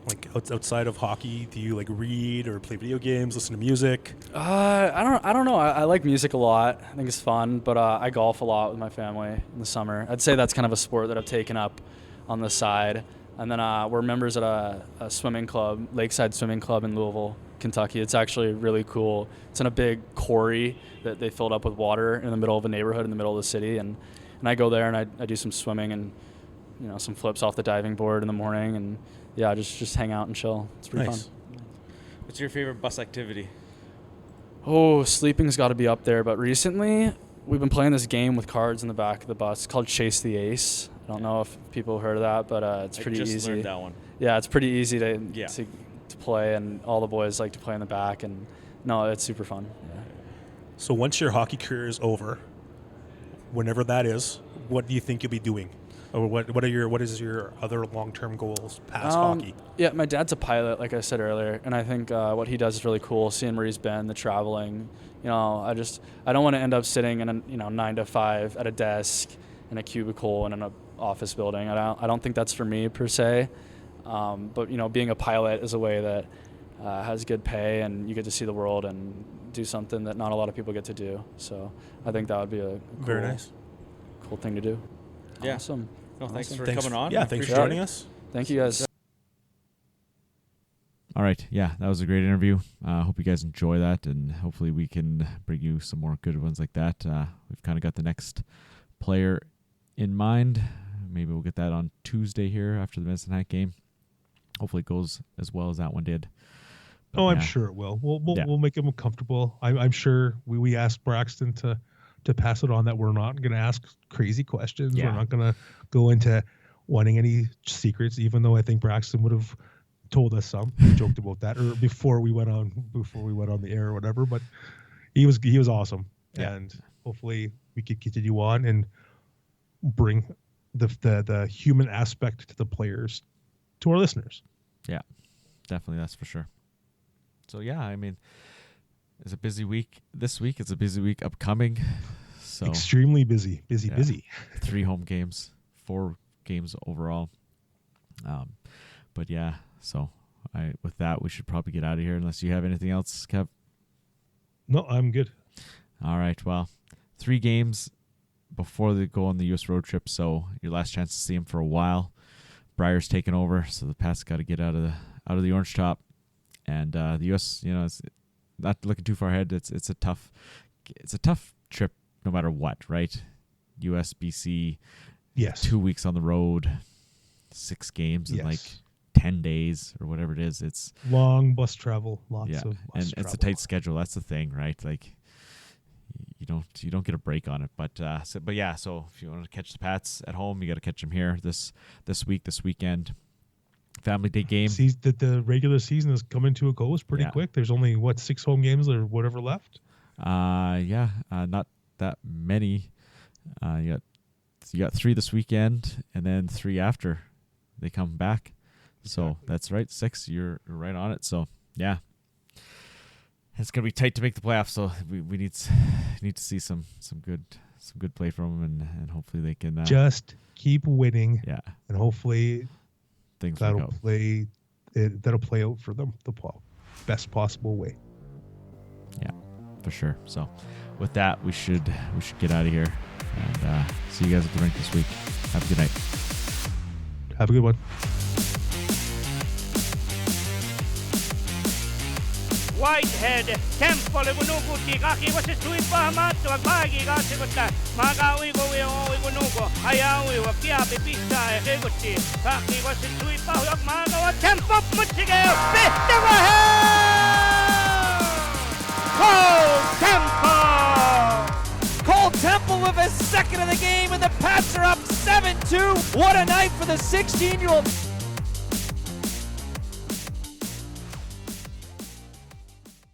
Like outside of hockey, do you like read or play video games, listen to music? I don't know. I like music a lot. I think it's fun, but I golf a lot with my family in the summer. I'd say that's kind of a sport that I've taken up on the side. And then we're members at a swimming club, Lakeside Swimming Club in Louisville, Kentucky. It's actually really cool. It's in a big quarry that they filled up with water in the middle of a neighborhood in the middle of the city. And I go there and I do some swimming and, you know, some flips off the diving board in the morning, and yeah, just hang out and chill. It's pretty fun. What's your favorite bus activity? Oh, sleeping's got to be up there. But recently, we've been playing this game with cards in the back of the bus. It's called Chase the Ace. I don't know if people have heard of that, but it's pretty easy. I just learned that one. Yeah, it's pretty easy to play, and all the boys like to play in the back. And no, it's super fun. Yeah. So once your hockey career is over, whenever that is, what do you think you'll be doing? Or what is your other long-term goals past hockey? Yeah, my dad's a pilot, like I said earlier, and I think what he does is really cool. Seeing Marie's Bend, the traveling, you know, I don't want to end up sitting in a 9 to 5 at a desk in a cubicle and in an office building. I don't think that's for me per se. But you know, being a pilot is a way that has good pay, and you get to see the world and do something that not a lot of people get to do. So I think that would be a very nice, cool thing to do. Yeah. Awesome. No, thanks for coming on. Yeah, thanks for joining us. Thank you, guys. All right. Yeah, that was a great interview. Hope you guys enjoy that, and hopefully we can bring you some more good ones like that. We've kind of got the next player in mind. Maybe we'll get that on Tuesday here after the Medicine Hat game. Hopefully it goes as well as that one did. But I'm sure it will. We'll make him comfortable. I'm sure we asked Braxton to pass it on that we're not going to ask crazy questions. Yeah. We're not going to go into wanting any secrets, even though I think Braxton would have told us some. We joked about that or before we went on the air or whatever. But he was awesome, and hopefully we could continue on and bring the human aspect to the players to our listeners. Yeah, definitely, that's for sure. So yeah, I mean, it's a busy week this week. It's a busy week upcoming. So extremely busy. 3 home games, 4 games overall. But yeah, so with that, we should probably get out of here unless you have anything else, Kev. No, I'm good. All right. Well, 3 games before they go on the U.S. road trip, so your last chance to see them for a while. Briar's taken over, so the Pats got to get out of the orange top, and the U.S. You know, it's not looking too far ahead. It's a tough trip no matter what, right? U.S. BC, yes, 2 weeks on the road, 6 games in like 10 days or whatever it is. It's long bus travel, lots of bus and travel. It's a tight schedule. That's the thing, right? Like you don't get a break on it. But so if you want to catch the Pats at home, you got to catch them here this weekend. Family Day game. See that the regular season is coming to a close pretty quick. There's only 6 home games or whatever left. Not that many. You got 3 this weekend and then 3 after they come back. Exactly. So that's right, 6. You're right on it. So yeah, it's gonna be tight to make the playoffs. So we need to see some good play from them, and hopefully they can just keep winning. Yeah, and hopefully that'll play out for them the best possible way. Yeah, for sure. So with that, we should get out of here, and see you guys at the rink this week. Have a good night. Have a good one. Whitehead, Temple, Gunuguti, Kaki was a sweet Bahamat, Bagi, Gasigota, Magawi, Gunugo, Ayawi, Kiabi, Pisa, Heguti, Kaki was a sweet Bahak, Maga, Temple, Mutsiga, Victor Cole Temple with his second of the game, and the Pats are up 7-2. What a night for the 16-year-old.